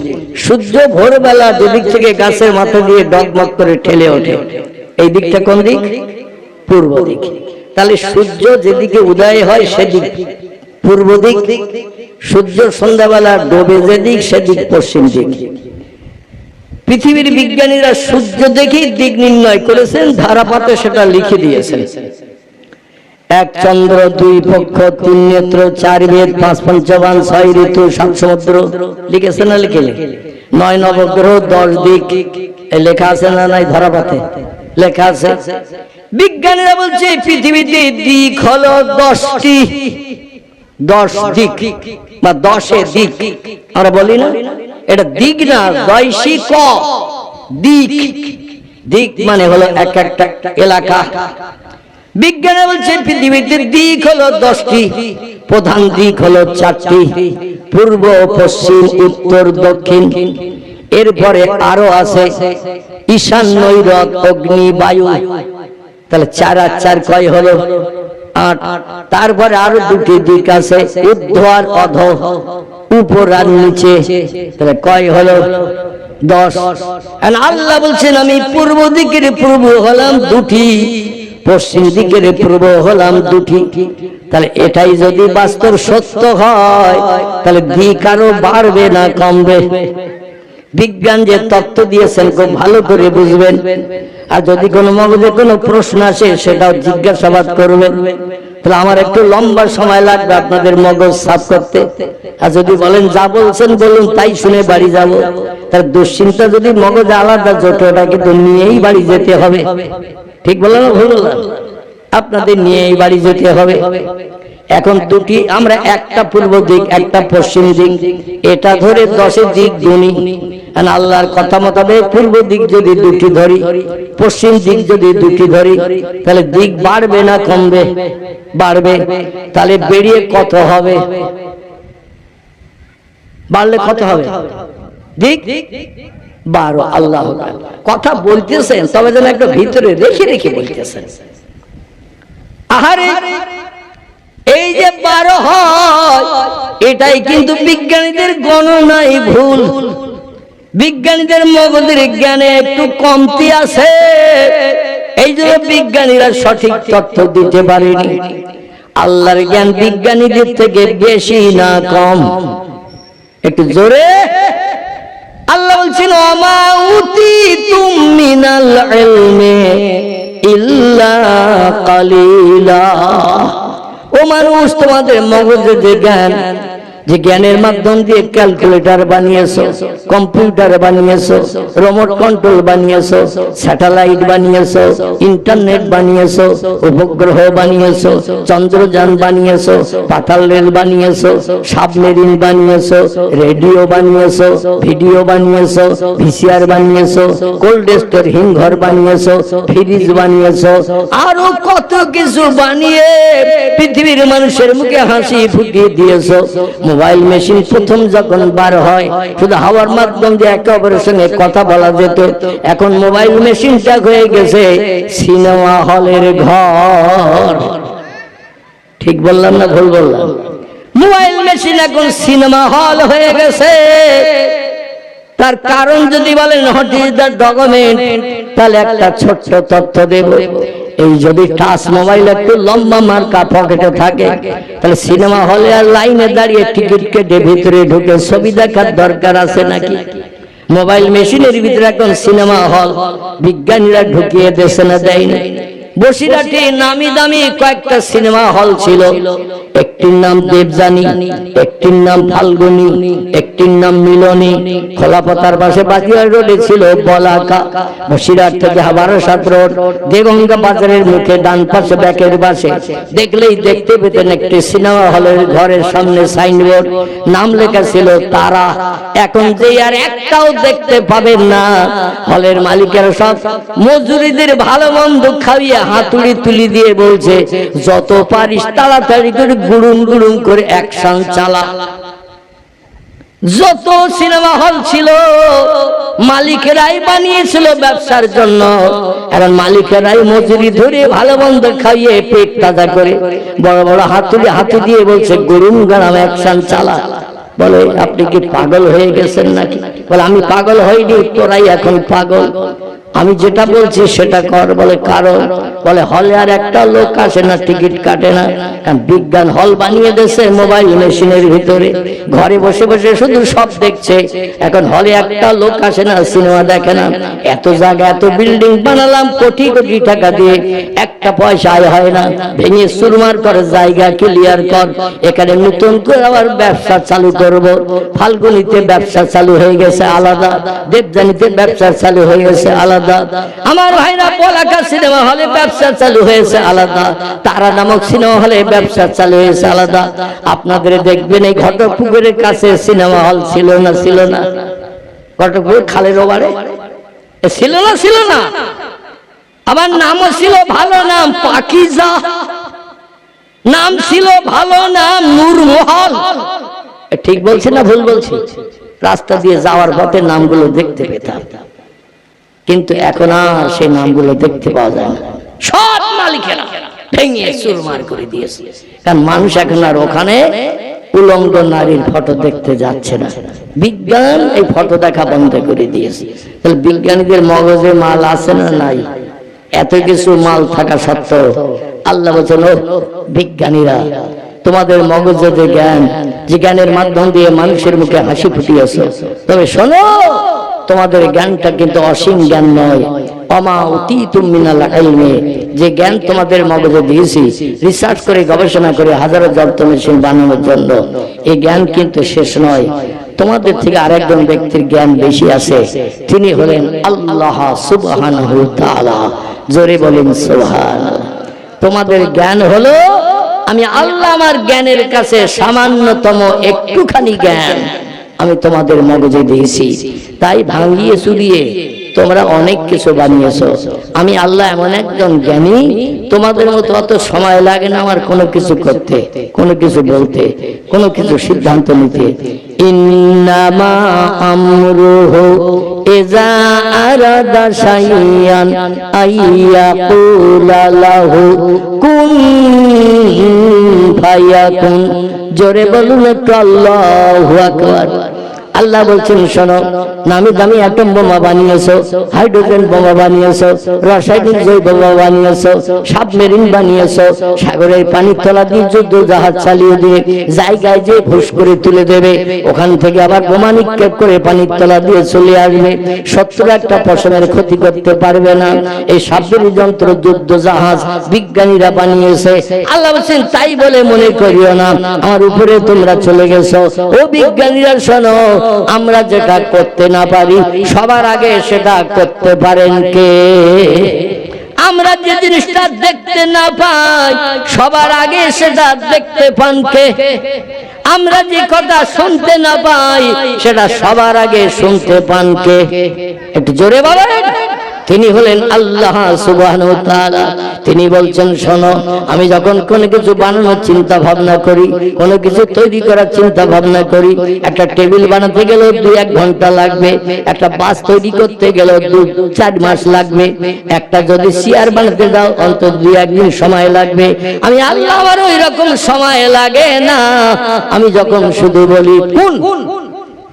সূর্য ভোরবেলা যেদিক থেকে গাছের মাথা দিয়ে ডগমগ করে ঠেলে ওঠে এই দিকটা কোন দিক? পূর্ব দিক। তাহলে সূর্য যেদিকে উদয় হয় সেদিক পূর্ব দিক, সূর্য সন্ধ্যাবেলা ডোবে যেদিক সেদিক পশ্চিম দিক। পৃথিবীর বিজ্ঞানীরা সূর্য দেখেই দিক নির্ণয় করেছেন, ধারাপাতে সেটা লিখে দিয়েছেন। এক চন্দ্র, দুই পক্ষ, তিন নেত্র, চার বেদ, পাঁচ পঞ্চবান, ছয় ঋতু, সাত সমুদ্র লিখেছে না লিখেলে? 9 নবগ্রহ, 10 দিক লেখা আছে না নাই? ধারাপাতে লেখা আছে। বিজ্ঞানীরা বলছে পৃথিবীতে দিক হলো 10টি, 10 দিক বা 10 দিক। আমরা বলি না এটা দিক না, দৈশিক দিক। দিক মানে হলো এক একটা এলাকা। বিজ্ঞানী বলছে পৃথিবীতে দিক হলো 10টি, প্রধান দিক হলো 4টি, পূর্ব, পশ্চিম, উত্তর, দক্ষিণ। এরপরে আরো আছে ঈশান, নৈরত, অগ্নি, বায়ু। তাহলে 4 আর 4 কয় হলো? 8। তারপরে আরো দুটি দিক আছে, ঊর্ধ্ব আর অধঃ, উপর আর নিচে। তাহলে কয় হলো? 10। আল্লাহ বলছেন আমি পূর্ব দিকের প্রভু হলাম দুটি, পশ্চিম দিকের প্রভু হলাম দুটি। তাহলে এটাই যদি বাস্তব সত্য হয় তাহলে দিক আরো বাড়বে না কমবে? বিজ্ঞান যে তত্ত্ব দিয়েছেন খুব ভালো করে বুঝবেন। আর যদি কোনো মগজে কোনো প্রশ্ন আসে সেটাও জিজ্ঞাসাবাদ করবেন। তাহলে আমার একটু লম্বা সময় লাগবে আপনাদের মগজ সাফ করতে। আর যদি বলেন যা বলছেন বলুন তাই শুনে বাড়ি যাব, তার দুশ্চিন্তা যদি মগজে আলাদা জোট, ওটা কিন্তু নিয়েই বাড়ি যেতে হবে। ঠিক বললাম না ভুল বললাম? আপনাদের নিয়েই বাড়ি যেতে হবে। এখন দুটি, আমরা একটা পূর্ব দিক একটা পশ্চিম দিক এটা ধরে 10 দিক গুনি। আল্লাহর কথা মোতাবেক পূর্ব দিক যদি দুটি ধরি, পশ্চিম দিক যদি দুটি ধরি, তাহলে দিক বাড়বে না কমবে? বাড়বে। তাহলে বেরিয়ে কত হবে? বাড়লে কত হবে? দিক 12। আল্লাহ কথা বলতেছেন, তবে যেন একটা ভিতরে রেখে রেখে বলতেছেন। আহারে এই যে 12 হয় এটাই কিন্তু বিজ্ঞানীদের গণনায় ভুল। বিজ্ঞানীদের মগজের জ্ঞানে একটু কমতি আছে, এই জন্য বিজ্ঞানীরা সঠিক তথ্য দিতে পারেনি। আল্লাহর জ্ঞান বিজ্ঞানীদের থেকে বেশি না কম? একটু জোরে। আল্লাহ বলছেন ওমা উতিতুম মিনাল ইলমি ইল্লা কালিলা। ও মানুষ, তোমাদের মগজে যে জ্ঞান, যে জ্ঞানের মাধ্যম দিয়ে ক্যালকুলেটর বানিয়েছো, কম্পিউটার বানিয়েছো, রিমোট কন্ট্রোল বানিয়েছো, স্যাটেলাইট বানিয়েছো, ইন্টারনেট বানিয়েছো, উপগ্রহ বানিয়েছো, চন্দ্রযান বানিয়েছো, পাতাল রেল বানিয়েছো, সাবমেরিন বানিয়েছো, রেডিও বানিয়েছো, ভিডিও বানিয়েছো, ভিসিআর বানিয়েছো, কোল্ড স্টোর হিমঘর বানিয়েছো, ফ্রিজ বানিয়েছো, আরো কত কিছু বানিয়ে পৃথিবীর মানুষের মুখে হাসি ফুটিয়ে দিয়েছো। মোবাইল মেশিন প্রথম যখন বার হয় শুধু হাওয়ার মাধ্যম দিয়ে একে অপরের সঙ্গে কথা বলা যেত, এখন মোবাইল মেশিনটা হয়ে গেছে সিনেমা হলের ঘর। ঠিক বললাম না ভুল বললাম? মোবাইল মেশিন এখন সিনেমা হল হয়ে গেছে। তার কারণ যদি বলেন হোয়াট ইজ দ্য ডকুমেন্ট, তাহলে একটা ছোট্ট তথ্য দেব। এই যদি টাচ মোবাইল একটু লম্বা মার্কা পকেটে থাকে, তাহলে সিনেমা হলে আর লাইনে দাঁড়িয়ে টিকিট কেটে ভিতরে ঢুকে ছবি দেখার দরকার আছে নাকি? মোবাইল মেশিনের ভিতরে এখন সিনেমা হল বিজ্ঞানীরা ঢুকিয়ে দেশে না দেয় না। বসিরহাটে নামি দামি কয়েকটা সিনেমা হল ছিল, একটির নাম দেবযানী, একটির নাম ফাল্গুনী, একটির নাম মিলনী। খোলাপতার পাশে বাজিয়ার রোডে ছিল বলাকা। বসিরহাট থেকে বারাসাত রোড দেগঙ্গা বাজারের মুখে ডান পাশে ব্যাকের পাশে দেখলেই দেখতে পেতেন একটি সিনেমা হলের ঘরের সামনে সাইনবোর্ড, নাম লেখা ছিল তারা। এখন যে আর একটাও দেখতে পাবেন না। হলের মালিকেরা সব মজুরিদের ভালো মন্দ খাইয়ে হাতুড়ি তুলি দিয়ে বলছে, যত পারিস তাড়াতাড়ি করে গুড়ুম গুড়ুম করে অ্যাকশন চালা। যত সিনেমা হল ছিল মালিকেরাই বানিয়েছিল ব্যবসার জন্য। এখন মালিকেরাই মজুরি ধরে ভালো মন্দ খাইয়ে পেট তাজা করে বড় বড় হাতে দিয়ে বলছে গুড়ুম গাড়াম অ্যাকশন চালা। বলে আপনি কি পাগল হয়ে গেছেন নাকি? বলে আমি পাগল হইনি, তোরাই এখন পাগল। আমি যেটা বলছি সেটা কর। বলে কারণ? বলে হলে আর একটা লোক আসে না, টিকিট কাটে না, কারণ বিজ্ঞান হল বানিয়ে দিয়েছে মোবাইল মেশিনের ভিতরে, ঘরে বসে বসে শুধু সব দেখছে। এখন হলে একটা লোক আসে না, সিনেমা দেখে না। এত জায়গা এত বিল্ডিং বানালাম কোটি কোটি টাকা দিয়ে, একটা পয়সা আয় হয় না। ভেঙে চুরমার করে জায়গা ক্লিয়ার কর, এখানে নতুন করে আবার ব্যবসা চালু করব। ফাল্গুনিতে ব্যবসা চালু হয়ে গেছে আলাদা, দেবযানীতে ব্যবসা চালু হয়ে গেছে আলাদা। আমার ভাইরা বলাকা সিনেমা হলে ব্যবসা চালু হয়েছে আলাদা, তারা নামক সিনেমা হলে ব্যবসা চালু হয়েছে আলাদা। আপনাদের দেখবেন এই ঘটকপুকুরের কাছে সিনেমা হল ছিল না? ছিল না? ঘটকপুকুর খালের ওপারে ছিল না? ছিল না? আমার নামও ছিল ভালো নাম পাকিজা, নাম ছিল ভালো নাম নূরমহল। ঠিক বলছি না ভুল বলছি? রাস্তা দিয়ে যাওয়ার পথে নামগুলো দেখতে পেতাম, কিন্তু এখন আর সেই নামগুলো দেখতে পাওয়া যায় না। সব মালিকেরা ভেঙে চুরমার করে দিয়েছে, কারণ মানুষ এখন আর ওখানে উলঙ্গ নারীর ফটো দেখতে যাচ্ছে না। বিজ্ঞান এই ফটো দেখা বন্ধ করে দিয়েছে। তাহলে বিজ্ঞানীদের মগজে মাল আছে না নাই? এত কিছু মাল থাকা সত্ত্বেও আল্লাহ বলেন, ও বিজ্ঞানীরা, তোমাদের মগজে যে জ্ঞান, যে জ্ঞানের মাধ্যম দিয়ে মানুষের মুখে হাসি ফুটিয়েছে, তবে শোনো, তোমাদের জ্ঞানটা কিন্তু অসীম জ্ঞান নয়। অমা উতীতুম মিনাল ইলমি, যে জ্ঞান তোমাদের মগজে দিয়েছি রিসার্চ করে গবেষণা করে হাজারো যন্ত্র মেশিন বানানোর জন্য, এই জ্ঞান কিন্তু শেষ নয়। তোমাদের থেকে আরেকজন ব্যক্তির জ্ঞান বেশি আছে, তিনি হলেন আল্লাহ সুবহানাহু ওয়া তাআলা। জোরে বলেন সুবহানাল্লাহ। তোমাদের জ্ঞান হলো আমি আল্লাহ, আমার জ্ঞানের কাছে সামান্যতম একটুখানি জ্ঞান আমি তোমাদের মগজে দিয়েছি, তাই ভাঙিয়ে চুরিয়ে তোমরা অনেক কিছু বানিয়েছো। আমি আল্লাহ এমন একজন জ্ঞানী, তোমাদের মতো অত সময় লাগে না আমার কোনো কিছু করতে, কোনো কিছু বলতে, কোনো কিছু সিদ্ধান্ত নিতে। ইন্নামা আমরুহু ইযা আরাদা শাইআন আইয়াকুলা লাহু কুন ফায়াকুন। জোরে বলুন একটু আল্লাহু আকবার। আল্লাহ বলছেন, শোনো, নামি দামি অ্যাটম বোমা বানিয়েছো, হাইড্রোজেন বোমা বানিয়েছো, রাসায়নিক জৈব বোমা বানিয়েছো, সাবমেরিন বানিয়েছো, সাগরের পানির তলা দিয়ে যুদ্ধ জাহাজ চালিয়ে দিয়ে জায়গায় যে ফুস করে তুলে দেবে, ওখান থেকে আবার বোমা নিক্ষেপ করে পানির তলা দিয়ে চলে আসবে, 71% ক্ষতি করতে পারবে না। এই সাবমেরিন যন্ত্র যুদ্ধ জাহাজ বিজ্ঞানীরা বানিয়েছে। আল্লাহ বলছেন, তাই বলে মনে করিও না আমার উপরে তোমরা চলে গেছো। ও বিজ্ঞানীরা শোনো, আমরা যেটা করতে না পারি সবার আগে সেটা করতে পারেন কে? আমরা যে জিনিসটা দেখতে না পাই সবার আগে সেটা দেখতে পান কে? আমরা যে কথা শুনতে না পাই সেটা সবার আগে শুনতে পান কে? একটু জোরে বলেন। তিনি হলেন আল্লাহ সুবহানাহু ওয়া তাআলা। তিনি বলছেন, শোনো, আমি যখন কোনো কিছু বানানোর চিন্তা ভাবনা করি, কোনো কিছু তৈরি করার চিন্তা ভাবনা করি, একটা টেবিল বানাতে গেলেও 2-1 ঘন্টা লাগবে, একটা বাস তৈরি করতে গেলেও 2-4 মাস লাগবে, একটা যদি চেয়ার বানাতে যাও অন্তত 2-1 দিন সময় লাগবে। আমি আল্লাহ, আমার ওই রকম সময় লাগে না। আমি যখন শুধু বলি কুন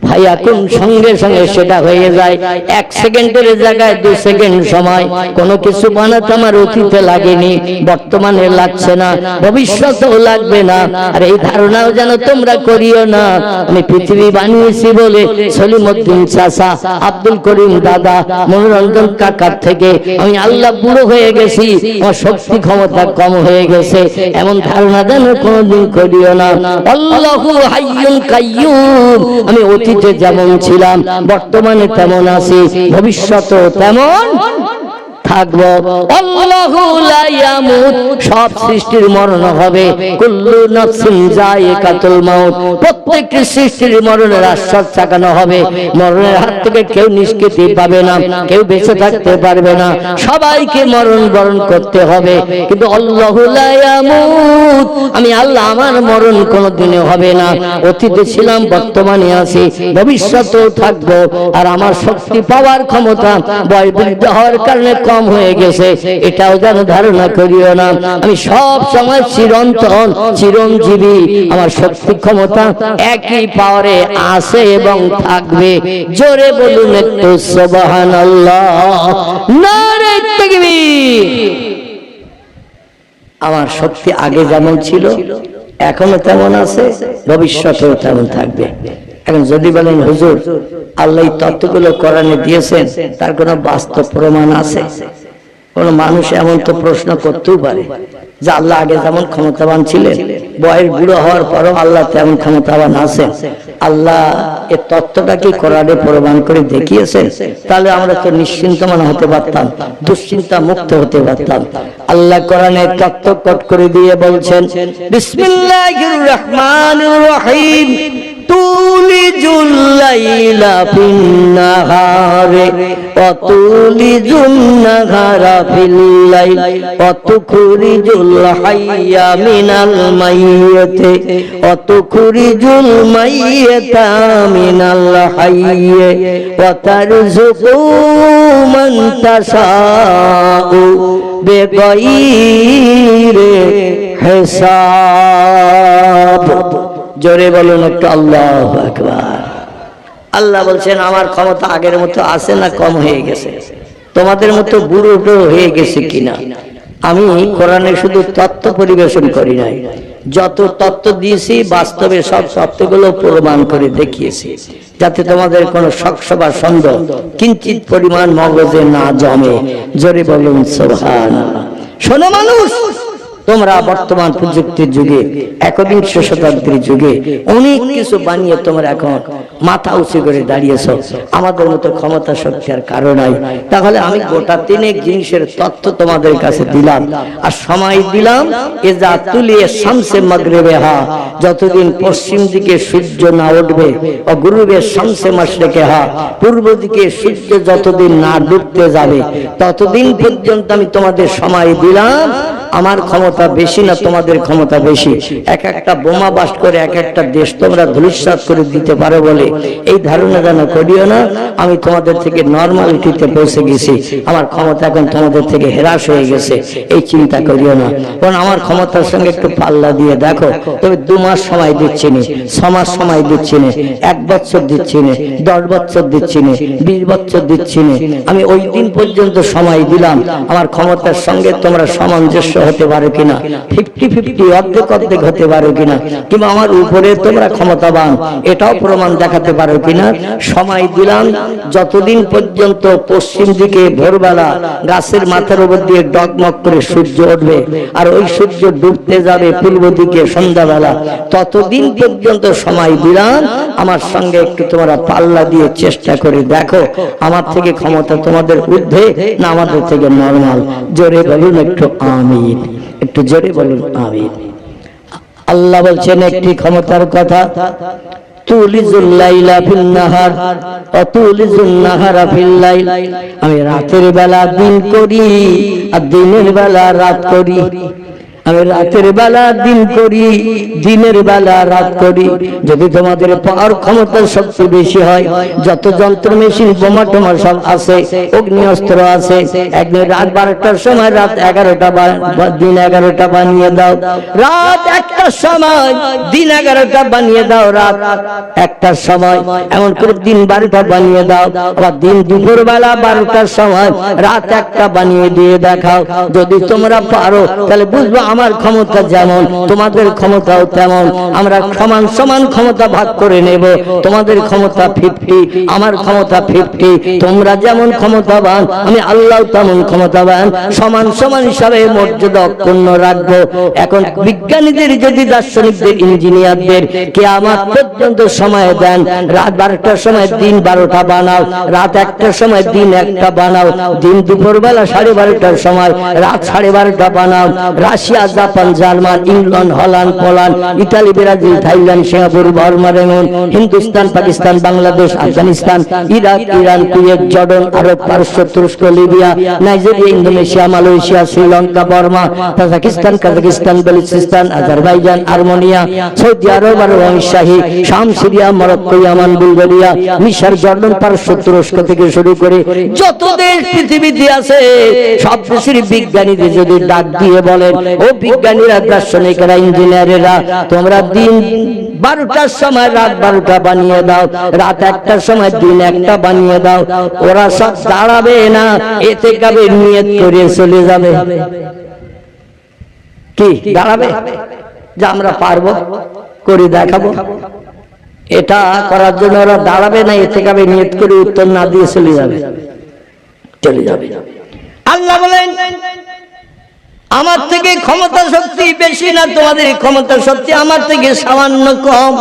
ভাইয়া কোন সঙ্গে সঙ্গে সেটা হয়ে যায়। 1 সেকেন্ডের জায়গায় 2 সেকেন্ড সময়। কোনো কিছু বানাতে আমার অতীতে লাগেনি, বর্তমানে লাগছে না, ভবিষ্যতেও লাগবে না। আর এই ধারণাও যেন তোমরা করিও না আমি পৃথিবী বানিয়েছি বলে সলিমউদ্দিন চাচা, আব্দুল করিম দাদা, মনোরঞ্জন কাকার থেকে আমি আল্লাহ বুড়ো হয়ে গেছি, আমার শক্তি ক্ষমতা কম হয়ে গেছে, এমন ধারণা যেন কোনোদিন করিও না। আল্লাহু হাইয়ুল কাইয়্যুম, আমি অতীতে যেমন ছিলাম বর্তমানে তেমন আছি, ভবিষ্যতেও তেমন থাকবো। আল্লাহু লা ইয়ামুত, সব সৃষ্টির মরণ হবে। কুল্লু নাফসিন যায়িকাতুল মাউত, প্রত্যেকটি সৃষ্টির মরণের আশ্বাস চাকানো হবে। মরণের হাত থেকে কেউ নিষ্কৃতি পাবে না, কেউ বেঁচে থাকতে পারবে না, সবাইকে মরণ বরণ করতে হবে। কিন্তু আল্লাহু লা ইয়ামুত, আমি আল্লাহ আমার মরণ কোনোদিনও হবে না। অতীতে ছিলাম, বর্তমানে আছি, ভবিষ্যতেও থাকবো। আর আমার শক্তি পাওয়ার ক্ষমতা বয় বৃদ্ধ হওয়ার কারণে কম হয়ে গেছে, এটাও যেন ধারণা করিও না। আমি সব সময় চিরন্তন চিরঞ্জীবী, আমার শক্তি ক্ষমতা একই পাওয়ারে আছে এবং থাকবে। জোরে বলুন একটু সুবহানাল্লাহ, নারে তাকবীর। আমার শক্তি আগে যেমন ছিল এখনো তেমন আছে, ভবিষ্যতেও তেমন থাকবে। এখন যদি বলেন হুজুর আল্লাহ এই তত্ত্বগুলো কোরআনে দিয়েছেন, তার কোনো বাস্তব প্রমাণ আছে? কোন মানুষ এমন তো প্রশ্ন করতেও পারে যে আল্লাহ আগে যেমন ক্ষমতাবান ছিলেন, বয়স বুড়ো হওয়ার পরও আল্লাহ তেমন ক্ষমতাবান আছেন। আল্লাহ এই তত্ত্বটা কি কোরআনে প্রমাণ করে দেখিয়েছেন? তাহলে আমরা তো নিশ্চিন্ত মনে হতে পারতাম, দুশ্চিন্তা মুক্ত হতে পারতাম। আল্লাহ কোরআনে তত্ত্ব কট করে দিয়ে বলছেন, বিসমিল্লাহির রহমানির রহিম, তুলিজুল লাইলা ফিন নাহারে ওয়া তুলিজুন নাহারা ফিল লাইল ওয়া তুখরিজুল হাইয়া মিনাল মাইয়িতি ওয়া তুখরিজুল মাইয়িতা মিনাল হাইয়্যি ওয়া তারযুকু মান তাশাউ বিগাইরি হিসাব। জোরে বলুন একটু আল্লাহু আকবার। আল্লাহ বলছেন আমার ক্ষমতা আগের মতো আছে না কম হয়ে গেছে? তোমাদের মতো বুড়ো হয়ে গেছে কিনা? আমি কোরআনে শুধু তত্ত্ব পরিবেশন করি নাই, যত তত্ত্ব দিয়েছি বাস্তবে সব তত্ত্বগুলো প্রমাণ করে দেখিয়েছি, যাতে তোমাদের কোনো সংশয় বা সন্দেহ কিঞ্চিত পরিমাণ মগজে না জমে। জোরে বলুন সুবহানাল্লাহ। শোনো মানুষ, তোমরা বর্তমান প্রযুক্তির যুগে, একবিংশ শতাব্দীর যুগে অনেক কিছু বানিয়ে তোমরা এখন মাথা উঁচু করে দাঁড়িয়েছ। আমাদের মতো ক্ষমতা শক্তি আর কারো নাই। তাহলে আমি গোটা 3 জিনিসের তথ্য তোমাদের কাছে দিলাম আর সময় দিলাম। এজা তুলিয়ে শামসে মাগরিবেহা, যতদিন পশ্চিম দিকে সূর্য না উঠবে, ও গুরুবে শামসে মাশরিকিহা, পূর্ব দিকে সূর্য যতদিন না ডুবতে যাবে ততদিন পর্যন্ত আমি তোমাদের সময় দিলাম। আমার ক্ষমতা বেশি না তোমাদের ক্ষমতা বেশি? এক একটা বোমা বাস্ট করে এক একটা দেশ তোমরা ধূলিসাৎ করে দিতে পারো বলে এই ধারণা যেন করিও না। আমি তোমাদের থেকে নরমালিটিতে পৌঁছে গেছি, আমার ক্ষমতা এখন তোমাদের থেকে হ্রাস হয়ে গেছে, এই চিন্তা করিও না। কারণ আমার ক্ষমতার সঙ্গে একটু পাল্লা দিয়ে দেখো, তবে 2 মাস সময় দিচ্ছি না, 6 মাস সময় দিচ্ছি না, 1 বছর দিচ্ছি না, 10 বছর দিচ্ছি না, 20 বছর দিচ্ছি না। আমি ওই দিন পর্যন্ত সময় দিলাম। আমার ক্ষমতার সঙ্গে তোমরা সামঞ্জস্য হতে পারো কিনা, 50-50 অর্ধেক অর্ধেক হতে পারো কিনা, কিংবা আমার উপরে তোমরা ক্ষমতাবান এটাও প্রমাণ দেখাতে পারো কিনা। সময় দিলাম যতদিন পর্যন্ত পশ্চিম দিকে ভোরবেলা গাছের মাথার উপর দিয়ে ডগমগ করে সূর্য উঠবে আর ওই সূর্য ডুবতে যাবে পূর্ব দিকে সন্ধ্যাবেলা, ততদিন পর্যন্ত সময় দিলাম। আমার সঙ্গে একটু তোমরা পাল্লা দিয়ে চেষ্টা করে দেখো আমার থেকে ক্ষমতা তোমাদের ঊর্ধ্বে না আমাদের থেকে নরমাল। জোরে বলুন একটু আমিন, একটু জোরে বলুন আমিন। আল্লাহ বলছেন একটি ক্ষমতার কথা, তুলিজুল লাইলা ফিন নাহার ওয়া তুলিজুন নাহারা ফিল লাইল, আমি রাতের বেলা দিন করি আর দিনের বেলা রাত করি। আমি রাতের বেলা দিন করি, দিনের বেলা রাত করি। যদি তোমাদের পাওয়ার ক্ষমতা শক্তি বেশি হয়, যত যন্ত্র মেশিন বোমা টোমা সব আছে, অগ্নি অস্ত্র আছে, একদিন রাত 12টার সময় রাত 11টা দিন 11টা বানিয়ে দাও, রাত 1টার সময় দিন 11টা বানিয়ে দাও, রাত 1টার সময় এমন করে দিন 12টা বানিয়ে দাও, আবার দিন দুপুর বেলা 12টার সময় রাত 1টা বানিয়ে দিয়ে দেখাও। যদি তোমরা পারো তাহলে বুঝবো আমার ক্ষমতা যেমন তোমাদের ক্ষমতাও তেমন। আমরা সমান সমান ক্ষমতা ভাগ করে নেব। তোমাদের ক্ষমতা 50, আমার ক্ষমতা 50। তোমরা যেমন ক্ষমতাবান আমি আল্লাহ তেমন ক্ষমতাবান। সমান সমান হিসাবে মর্যাদা অক্ষুণ্ণ রাখবো। এখন বিজ্ঞানীদের যদি দার্শনিকদের ইঞ্জিনিয়ারদের কিয়ামত পর্যন্ত সময় দেন, রাত 12টার সময় দিন 12টা বানাও, রাত 1টার সময় দিন 1টা বানাও, দিন দুপুরবেলা 12:30টার সময় রাত 12:30টা বানাও। Russia, Japan, German, England, Holland, Poland, Italy, Brazil, Thailand, Singapore, Burma, Hindustan, Pakistan, Bangladesh, Afghanistan, Iraq, Iran, Kuwait, Jordan, Arab, পারস্য, তুরস্ক, Libya, Nigeria, Indonesia, Malaysia, Sri Lanka, Burma, Tajikistan, Kazakhstan, Balochistan, Azerbaijan, Armenia, Saudi Arab, শাহী, শাম, সিরিয়া, মরক্কো, ইয়ামান, বুলগেরিয়া, মিশর, জর্ডান, পারস্য, তুরস্ক থেকে শুরু করে যত দেশ পৃথিবীতে আছে সব দেশের বিজ্ঞানীদের যদি ডাক দিয়ে বলেন, ও বিজ্ঞানীরা, দার্শনিকেরা, ইঞ্জিনিয়ারেরা, তোমরা দিন 12টার সময় রাত 12টা বানিয়ে দাও, রাত 1টার সময় দিন 1টা বানিয়ে দাও, ওরা সব দাঁড়াবে না, এতে কাবে নিয়ত করে চলে যাবে। কি দাঁড়াবে যে আমরা পারবো, করে দেখাবো? এটা করার জন্য ওরা দাঁড়াবে না, এতে কাবে নিয়ত করে উত্তর না দিয়ে চলে যাবে, চলে যাবে। আল্লাহ বলেন, আমার থেকে ক্ষমতা শক্তি বেশি না, তোমাদের ক্ষমতা শক্তি আমার থেকে সামান্য কম,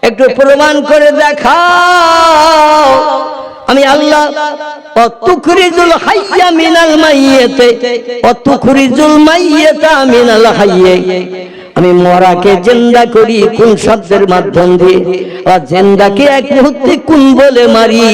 একটু প্রমাণ করে দেখাও। আমি আল্লাহ অতুখরিজুল হাইয়া মিনাল মাইয়িতে অতুখরিজুল মাইয়িতা মিনাল হাইয়্যি। আমি মরাকে জিন্দা করি কোন শব্দের মাধ্যম দিয়ে, আর জিন্দাকে এক মুহূর্তে কোন বলে মারি।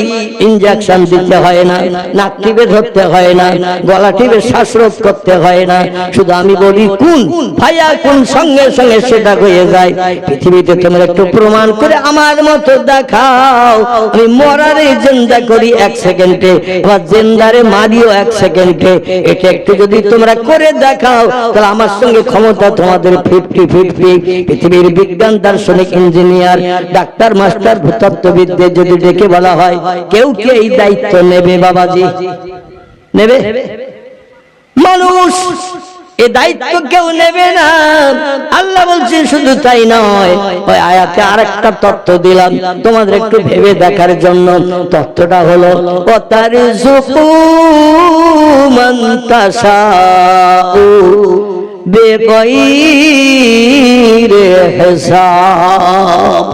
ইনজেকশন দিতে হয় না, নাক টিপে ধরতে হয় না, গলা টিপে শ্বাসরোধ করতে হয় না, শুধু আমি বলি কোন ভাইয়া কোন, সঙ্গে সঙ্গে সেটা হয়ে যায়। পৃথিবীতে তোমরা একটু প্রমাণ করে আমার মতো দেখাও। আমি মরারে জিন্দা করি 1 সেকেন্ডে, আবার জিন্দারে মারিও 1 সেকেন্ডে। এটা একটু যদি তোমরা করে দেখাও তাহলে আমার সঙ্গে ক্ষমতা তোমাদের 50-50। পৃথিবীর বিজ্ঞান, দার্শনিক, ইঞ্জিনিয়ার, ডাক্তার, মাস্টার, ভূতত্ত্ববিদদের যদি ডেকে বলা হয়, কেউ কি এই দায়িত্ব নেবে? বাবাজি নেবে? মানুষ এ দায়িত্ব কেউ নেবে না। আল্লাহ বলছেন শুধু তাই নয়, ওই আয়াতে আরেকটা তত্ত্ব দিলাম তোমাদের একটু ভেবে দেখার জন্য। তত্ত্বটা হলো ওয়াতারযুকু মান তাশাউ বেগাইরি হিসাব।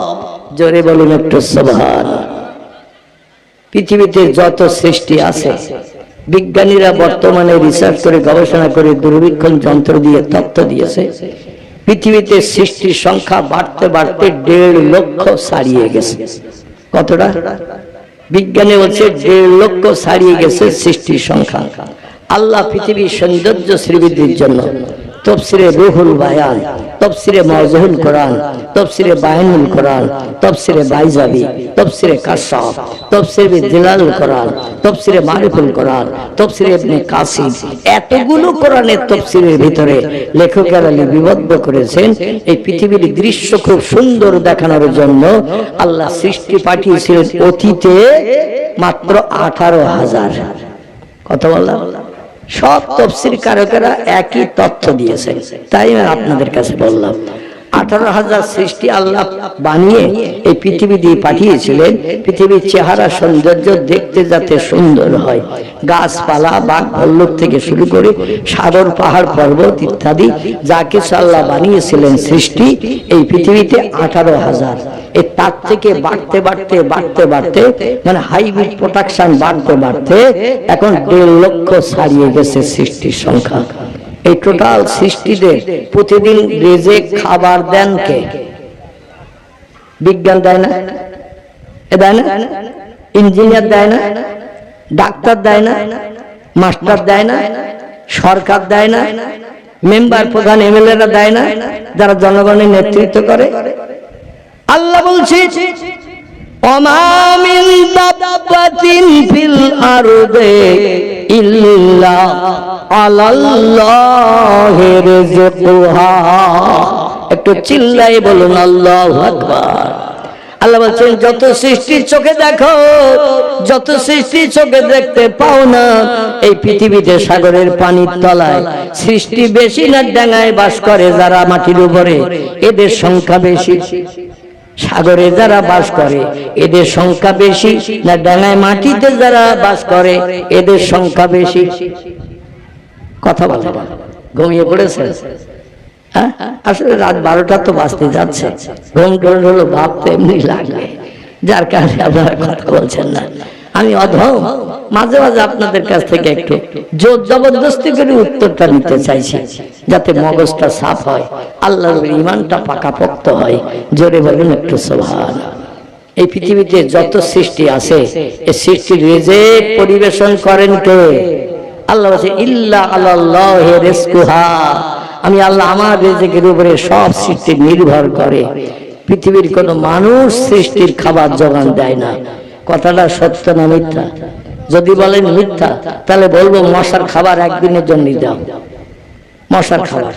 জোরে বলুন একটু সুবহানাল্লাহ। পৃথিবীতে যত সৃষ্টি আছে, বিজ্ঞানীরা বর্তমানে রিসার্চ করে, গবেষণা করে, দূরবীক্ষণ যন্ত্র দিয়ে তথ্য দিয়েছে, পৃথিবীতে সৃষ্টির সংখ্যা বাড়তে বাড়তে 1.5 লক্ষ ছাড়িয়ে গেছে। কতটা? বিজ্ঞানী বলছে 1.5 লক্ষ ছাড়িয়ে গেছে সৃষ্টির সংখ্যা। আল্লাহ পৃথিবীর সৌন্দর্য শ্রীবৃদ্ধির জন্য তফসিরে রুহুল বায়ান, তফসিরে মাওজুহুল কোরআন, তফসিরে বায়ানুল কোরআন, তফসিরে বাইজাবি, তফসিরে কাশফ, তফসিরে দিলালুল কোরআন, তফসিরে মারিফুল কোরআন, তফসিরে ইবনে কাসিম, এতগুলো কোরআনের তফসিরের ভিতরে লেখকেরা লিপিবদ্ধ করেছেন এই পৃথিবীর দৃশ্য খুব সুন্দর দেখানোর জন্য আল্লাহ সৃষ্টি পাঠিয়েছিলেন অতীতে মাত্র 18,000। কত বললাম? সব তফসির কারকেরা একই তথ্য দিয়েছেন, তাই আমি আপনাদের কাছে বললাম 18,000 সৃষ্টি আল্লাহ বানিয়ে এই পৃথিবী দিয়ে পাঠিয়েছিলেন। পৃথিবীর চেহারা সৌন্দর্য দেখতে যাতে সুন্দর হয়, গাছপালা, বাঘ, ভাল্লুক থেকে শুরু করে সাগর, পাহাড়, পর্বত ইত্যাদি যা কিছু আল্লাহ বানিয়েছিলেন সৃষ্টি এই পৃথিবীতে 18,000। তার থেকে বাড়তে বাড়তে বাড়তে বাড়তে মানে হাইব্রিড প্রোডাকশন বাড়তে বাড়তে এখন 1.5 লক্ষ ছাড়িয়ে গেছে সৃষ্টির সংখ্যা। এই টোটাল সৃষ্টিদের প্রতিদিন রিজিক খাবার দেন কে? বিজ্ঞান দেয় না? দেয় না? ইঞ্জিনিয়ার দেয় না? ডাক্তার দেয় না? মাস্টার দেয় না? সরকার দেয় না? মেম্বার প্রধান এমএলএরা দেয় না, যারা জনগণের নেতৃত্ব করে। আল্লাহ বলছে ওমা মিন দাব্বাতিন ফিল আরদে ইল্লা আলাল্লাহি রিজকুহা। একটু চিল্লাই বলুন আল্লাহু আকবার। আল্লাহ বলছেন যত সৃষ্টির চোখে দেখো, যত সৃষ্টির চোখে দেখতে পাও না, এই পৃথিবীতে সাগরের পানির তলায় সৃষ্টি বেশি না ডাঙায় বাস করে যারা মাটির উপরে, এদের সংখ্যা বেশি? সাগরে যারা বাস করে এদের সংখ্যা বেশি না ডাঙায় মাটিতে যারা বাস করে এদের সংখ্যা বেশি? কথা বলে ঘুমিয়ে পড়েছে? আসলে রাত 12টা তো বাজতে যাচ্ছে, ঘুম টোল হলো ভাবতে এমনি লাগে, যার কারণে আপনারা কথা বলছেন না। আমি অধম, মাঝে মাঝে আপনাদের কাছ থেকে একটু জোর জবরদস্তি করে উত্তরটা নিতে চাইছি, যাতে মগজটা সাফ হয়, আল্লাহর ঈমানটা পাকাপোক্ত হয়। জোরে বলুন একটু সুবহানাল্লাহ। এই পৃথিবীতে যত সৃষ্টি আছে এই সৃষ্টির রিজিক পরিবেশন করেন কে? আল্লাহ বলেছে ইল্লা আলাল্লাহি রিজকুহা। আমি আল্লাহ আমার রিজিকের উপরে সব সৃষ্টি নির্ভর করে। পৃথিবীর কোন মানুষ সৃষ্টির খাবার জোগান দেয় না। কথাটা সত্য না মিথ্যা? যদি বলেন মিথ্যা তাহলে বলবো মশার খাবার একদিনের জন্য দাও। মশার খাবার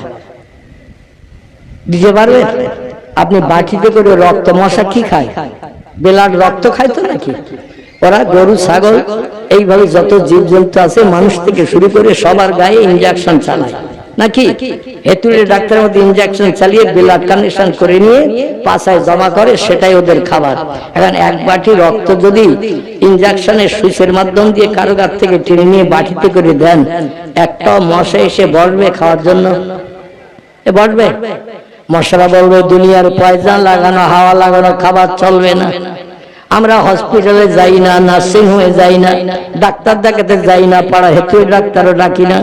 দিতে পারবে? আপনি বাটিতে করে রক্ত, মশা কি খায়? বেলার রক্ত খায় তো নাকি? ওরা গরু ছাগল এইভাবে যত জীবজন্তু আছে মানুষ থেকে শুরু করে সবার গায়ে ইনজেকশন চালায় নাকি? হেতুড়ে ডাক্তারের মধ্যে ইনজেকশন চালিয়ে ব্লাড কানেকশন করে নিয়ে পাছায় জমা করে, সেটাই ওদের খাবার। এখন এক বাটি রক্ত যদি ইনজেকশনের সুইচের মাধ্যম দিয়ে কারো গাছ থেকে টেনে নিয়ে বাটিতে করে দেন, একটা মশা এসে বসবে খাওয়ার জন্য? বসবে? মশারা বলবে দুনিয়ার পয়জন লাগানো, হাওয়া লাগানো খাবার চলবে না। আমরা হসপিটালে যাই না, নার্সিং হোমে যাই না, ডাক্তার দেখাতে যাই না, পাড়া হেতু ডাক্তারও ডাকি না।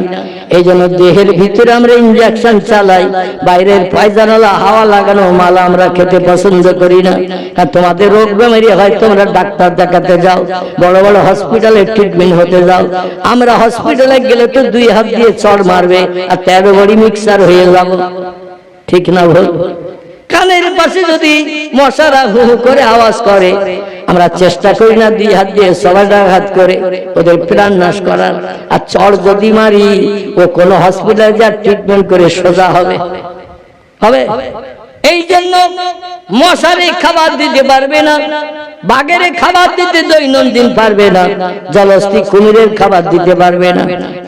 এই জন্য দেহের ভিতরে আমরা ইনজেকশন চালাই, বাইরের পয়জানওয়ালা হাওয়া লাগানো মাল আমরা খেতে পছন্দ করি না। আর তোমাদের রোগ বেমারি হয়, তোমরা ডাক্তার দেখাতে যাও, বড় বড় হসপিটালে ট্রিটমেন্ট হতে যাও। আমরা হসপিটালে গেলে তো 2 হাত দিয়ে চড় মারবে আর 13 বড়ি মিক্সার হয়ে যাব। ঠিক না ভুল? কানের পাশে যদি মশারা হু হু করে আওয়াজ করে, আমরা চেষ্টা করি না 2 হাত দিয়ে সবাইঘাত করে ওদের প্রাণ নাশ করার। আর চড় যদি মারি, ও কোন হসপিটালে যা ট্রিটমেন্ট করে সোজা হবে? হবে? এই জন্য মশারে খাবার দিতে পারবে না, বাঘের খাবার দিতে দৈনন্দিন পারবে না, জলস্থি কুমিরের খাবার দিতে পারবে না।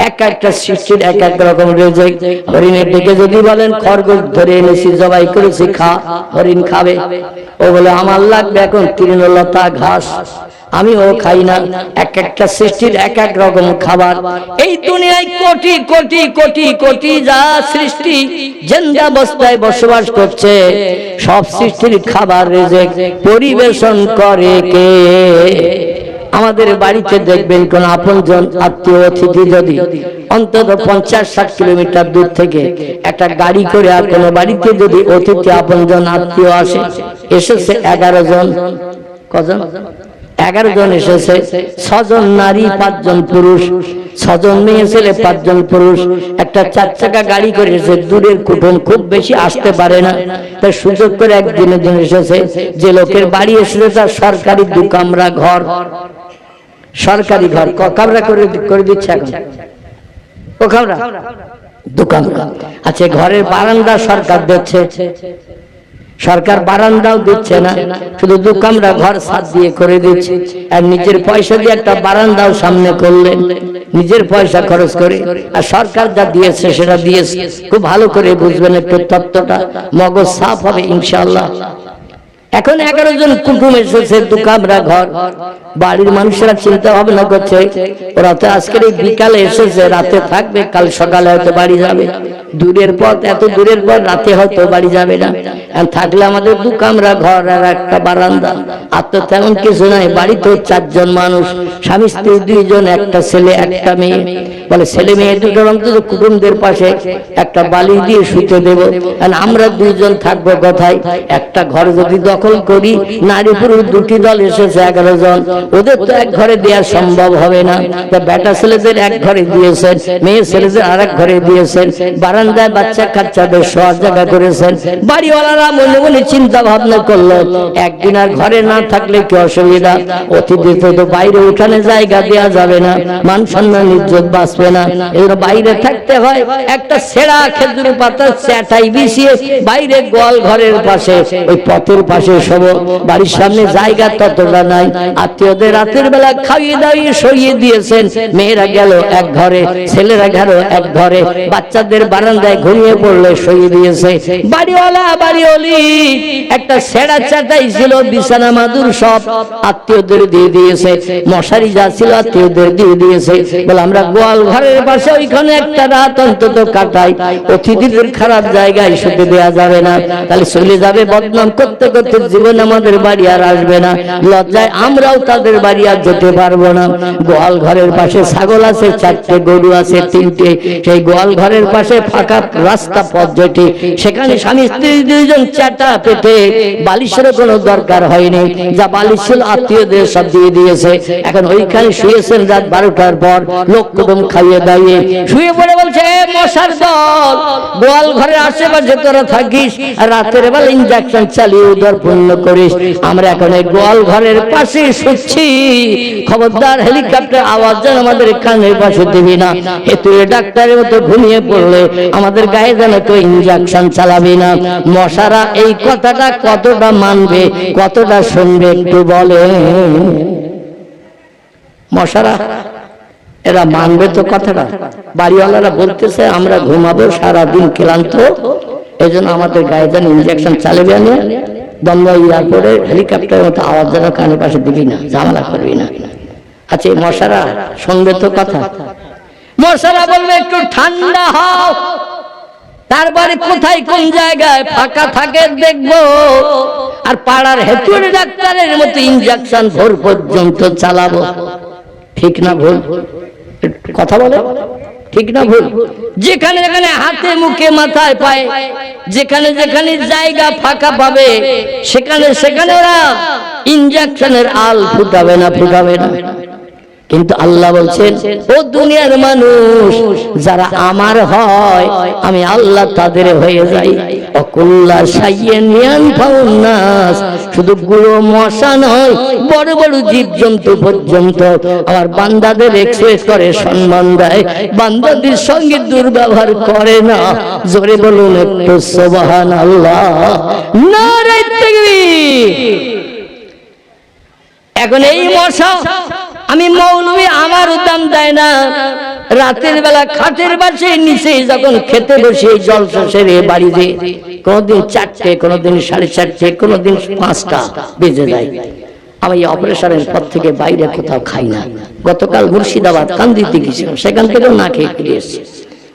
এক একটা সৃষ্টির এক এক রকম রিজিক। হরিণের দিকে যদি বলেন খরগোশ ধরে এনেছি জবাই করেছি খা, হরিণ খাবে। ও বলে আমার লাগবে এখন তৃণলতা ঘাস, আমি ও খাই না। এক একটা সৃষ্টির এক এক রকম খাবার। এই দুনিয়ায় কোটি কোটি কোটি কোটি যা সৃষ্টি জিন্দা অবস্থায় বসবাস করছে, সব সৃষ্টির খাবার রিজিক পরিবেশন করে কে? আমাদের বাড়িতে দেখবেন কোন আপনজন আত্মীয় অতিথি যদি অন্তত 50-60 কিলোমিটার দূর থেকে একটা গাড়ি করে আর কোন বাড়িতে যদি অতিথি আপনজন আত্মীয় আসে, এসেছে 11 জন, কজন? 11 জন এসেছে, 6 জন নারী 5 জন পুরুষ, 6 জন মেয়ে ছেলে 5 জন পুরুষ। একটা 4 চাকা গাড়ি করে এসেছে, দূরের কুটুম খুব বেশি আসতে পারে না, তাই সুযোগ করে একদিনের জন্য এসেছে। যে লোকের বাড়ি এসেছে তার সরকারি 2 কামরা ঘর, সরকারি ঘর কামরা করে দিচ্ছে এখন। ও কামরা 2 কামরা। আচ্ছা, ঘরের বারান্দা সরকার দিচ্ছে? সরকার বারান্দাও দিচ্ছে না, শুধু 2 কামরা ঘর ছাদ দিয়ে করে দিচ্ছে। আর নিজের পয়সা দিয়ে একটা বারান্দাও সামনে করলেন, নিজের পয়সা খরচ করে। আর সরকার যা দিয়েছে সেটা দিয়েছে। খুব ভালো করে বুঝবেন একটু তত্ত্বটা, মগজ সাফ হবে ইনশাআল্লাহ। এখন 11 জন কুটুম এসেছে, 2 কামরা ঘর। বাড়ির মানুষেরা চিন্তা ভাবনা করছে, ওরা তো আজকের এই বিকালে এসেছে, রাতে থাকবে, কাল সকালে হয়তো বাড়ি যাবে। দূরের পথ, এত দূরের পথ, রাতে হয়তো বাড়ি যাবে না। থাকলে আমাদের 2 কামরা ঘর আর একটা বারান্দা, আর তো তেমন কিছু নাই। বাড়িতে 4 জন মানুষ, স্বামী স্ত্রী 2 জন, একটা ছেলে একটা মেয়ে। বলে ছেলে মেয়ে দুটোর অন্তত কুটুমদের পাশে একটা বালি দিয়ে শুতে দেব। আর আমরা 2 জন থাকবো কোথায়? একটা ঘর যদি দখল করি, নারী পুরুষ 2টি দল এসেছে 11 জন, ওদের তো এক ঘরে দেওয়া সম্ভব হবে না। বেটা ছেলেদের এক ঘরে দিয়েছেন, মেয়ে ছেলেদের আরেক ঘরে দিয়েছেন, বারান্দায় বাচ্চা কাচ্চাদের শোয়ার জায়গা করেছেন। বাড়িওয়ালারা মনে মনে চিন্তা ভাবনা করলো, একদিন আর ঘরে না থাকলে কি অসুবিধা, অতিথিতে তো বাইরে উঠানে জায়গা দেওয়া যাবে না, মান সম্মান ইজ্জত বাঁচবে না, এর বাইরে থাকতে হয়। একটা ছেঁড়া খেজুর পাতা চ্যাটাই বিছিয়ে বাইরে গোয়াল ঘরের পাশে, ওই পথের পাশে সব, বাড়ির সামনে জায়গা ততটা নাই। আত্মীয়দের রাতের বেলা খাইয়ে দাইয়ে সইয়ে দিয়েছেন। মেয়েরা গেল এক ঘরে, ছেলেরা গেল এক ঘরে, বাচ্চাদের বারান্দায় ঘুমিয়ে পড়লে সইয়ে দিয়েছে। বাড়িওয়ালা বাড়িওয়ালি একটা ছেঁড়া চ্যাটাই ছিল, বিছানা মাদুর সব আত্মীয়দের দিয়ে দিয়েছে, মশারি যা ছিল আত্মীয়দের দিয়ে দিয়েছে। বলে আমরা গোয়াল ঘরের পাশে ওইখানে একটা রাত অন্তত কাটাই, অতিথিদের খারাপ জায়গায় শুতে দেওয়া যাবে না, তাহলে চলে যাবে বদনাম করতে করতে, জীবন আমাদের বাড়ি আর আসবে না, লজ্জায় আমরাও তাদের বাড়ি আর যেতে পারবো না। গোয়াল ঘরের পাশে ছাগল আছে 4টে, গরু আছে 3টে, সেই গোয়াল ঘরের পাশে ফাঁকা রাস্তা পথ যেটি, সেখানে স্বামী স্ত্রী দুইজন চ্যাটা পেতে, বালিশেরও কোনো দরকার হয়নি, যা বালিশ ছিল আত্মীয়দের সব দিয়ে দিয়েছে। এখন ওইখানে শুয়েছেন রাত 12টার পর, লোক কুটুম খাইয়ে দাইয়ে শুয়ে পড়ে বলছে, মশার দল গোয়াল ঘরের আশেপাশে তোরা থাকিস, আর রাতের বেলা ইঞ্জেকশন চালিয়ে উদর পূর্ণ করিস, আমরা এখন এই গোয়াল ঘরের পাশে শুচ্ছি, খবরদার হেলিকপ্টার আওয়াজ যেন আমাদের কানের পাশে দিবি না, হেতু ডাক্তারের মতো ঘুমিয়ে পড়লে আমাদের গায়ে যেন তো ইঞ্জেকশন চালাবি না। মশারা এই কথাটা কতটা মানবে, কতটা শুনবে একটু বলে? মশারা এরা মানবে তো কথাটা? বাড়িওয়ালারা বলতেছে আমরা ঘুমাবো সারাদিন ক্লান্ত, এই জন্য আমাদের গায়ে যেন ইঞ্জেকশন চালাবে না, দমদম এয়ারপোর্টে হেলিকপ্টারের মতো আওয়াজ যেন কানের পাশে দিবি না, ঝামেলা করবি না। আচ্ছা এই মশারা শুনবে তো কথা? মশারা বলবে একটু ঠান্ডা হও, তারপরে কোথায় কোন জায়গায় ফাঁকা থাকে দেখবো, আর পাড়ার হেতুর ডাক্তারের মতো ইঞ্জেকশন ভোর পর্যন্ত চালাবো। ঠিক না ভুল? কথা বলে ঠিক না ভুল? যেখানে যেখানে হাতে মুখে মাথায় পায়, যেখানে যেখানে জায়গা ফাঁকা পাবে, সেখানে সেখানে ওরা ইঞ্জেকশনের আল ফুটাবে না, ফুটাবে না। কিন্তু আল্লাহ বলছেন, ও দুনিয়ার মানুষ, যারা আমার হয় আমি আল্লাহ তাদের হয়ে যাই। অকুল্লা সাইয়েন ইয়ানফাউন নাস, শুধু গুঁড়ো মশা নয়, বড় বড় জীবজন্তু পর্যন্ত আমার বান্দাদের এক্সপ্রেস করে, সম্মান দেয়, বান্দাদের সঙ্গে দুর্ব্যবহার করে না। জোরে বলুন একটু সুবহানাল্লাহ, নারে তাকবীর। এখন এই মশা আমি মৌলবি আমারও দাম দেয় না, রাতের বেলা খাটের পাশে নিচে যখন খেতে বসে জলসা সেরে বাড়িতে, কোনদিন 4টে, কোনদিন 4:30, কোনদিন 5টা বেজে যায়। আমি অপারেশনের পর থেকে বাইরে কোথাও খাই না। গতকাল মুর্শিদাবাদ কান্দিতে গেছিলাম, সেখান থেকেও না খেয়ে ফিরে এসেছি।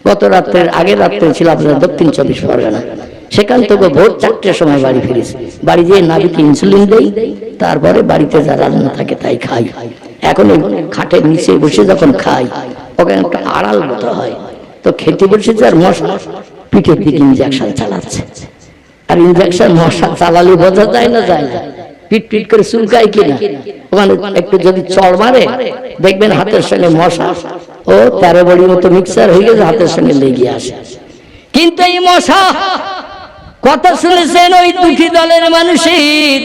গত রাত্রের আগের রাত্রে ছিল আপনার দক্ষিণ 24 পরগনা, সেখান থেকে ভোর 4টার সময় বাড়ি ফিরেছি। বাড়ি যেয়ে নাবিকে ইনসুলিন দেই, তারপরে বাড়িতে যা রান্না থাকে তাই খাই। এখন ওই খাটের নিচে বসে যখন খাই, ওখানে একটা আড়াল মতো হয়, তো খেতে বসেছে আর মশা পিঠের দিকে ইঞ্জেকশন চালাচ্ছে। আর ইঞ্জেকশন মশা চালালে বোঝা যায় না, যায় না, পিট পিট করে চুলকায় কিনা। ওখানে একটু যদি চড় মারে দেখবেন হাতের সঙ্গে মশা ও 13 বড়ির মতো মিক্সার হয়ে গেছে, হাতের সঙ্গে লেগে আসে। কিন্তু এই মশা কথা শুনেছেন ওই দুটি দলের মানুষের,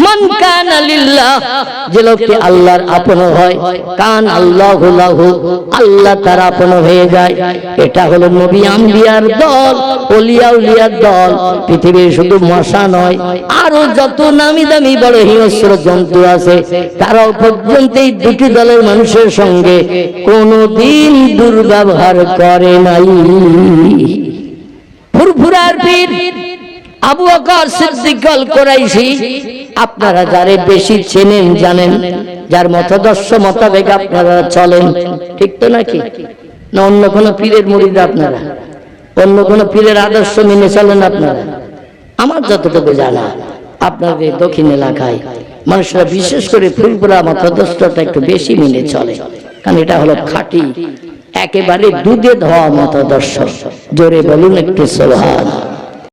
মান কানা লিল্লাহ, যে লোকটি আল্লাহর আপন হয়, কান আল্লাহু লাহু, আল্লাহ তার আপন হয়ে যায়। এটা হলো নবী আম্বিয়ার দল, ওলিয়া উলিয়ার দল। পৃথিবীর শুধু মশা নয়, আরো যত নামি দামি বড় হিংস্র জন্তু আছে, তারাও পর্যন্ত এই দুটি দলের মানুষের সঙ্গে কোনদিন দুর্ব্যবহার করে নাই। ফুরফুরার পীর আবু বকর সিদ্দিক আল কুরাইশি, আপনারা যারে বেশি চেনেন জানেন, যার মতাদর্শ মোতাবেক আপনারা চলেন, ঠিক তো নাকি? না অন্য কোন পীরের মুরিদ আপনারা? অন্য কোন পীরের আদর্শ মেনে চলেন আপনারা? আমার যতটুকু জানা, আপনাদের দক্ষিণ এলাকায় মানুষরা বিশেষ করে ফুরফুরা মতাদর্শটা একটু বেশি মেনে চলে, কারণ এটা হলো খাঁটি, একেবারে দুধে ধোয়া মতাদর্শ। জোরে বলুন একটু সুবহানাল্লাহ।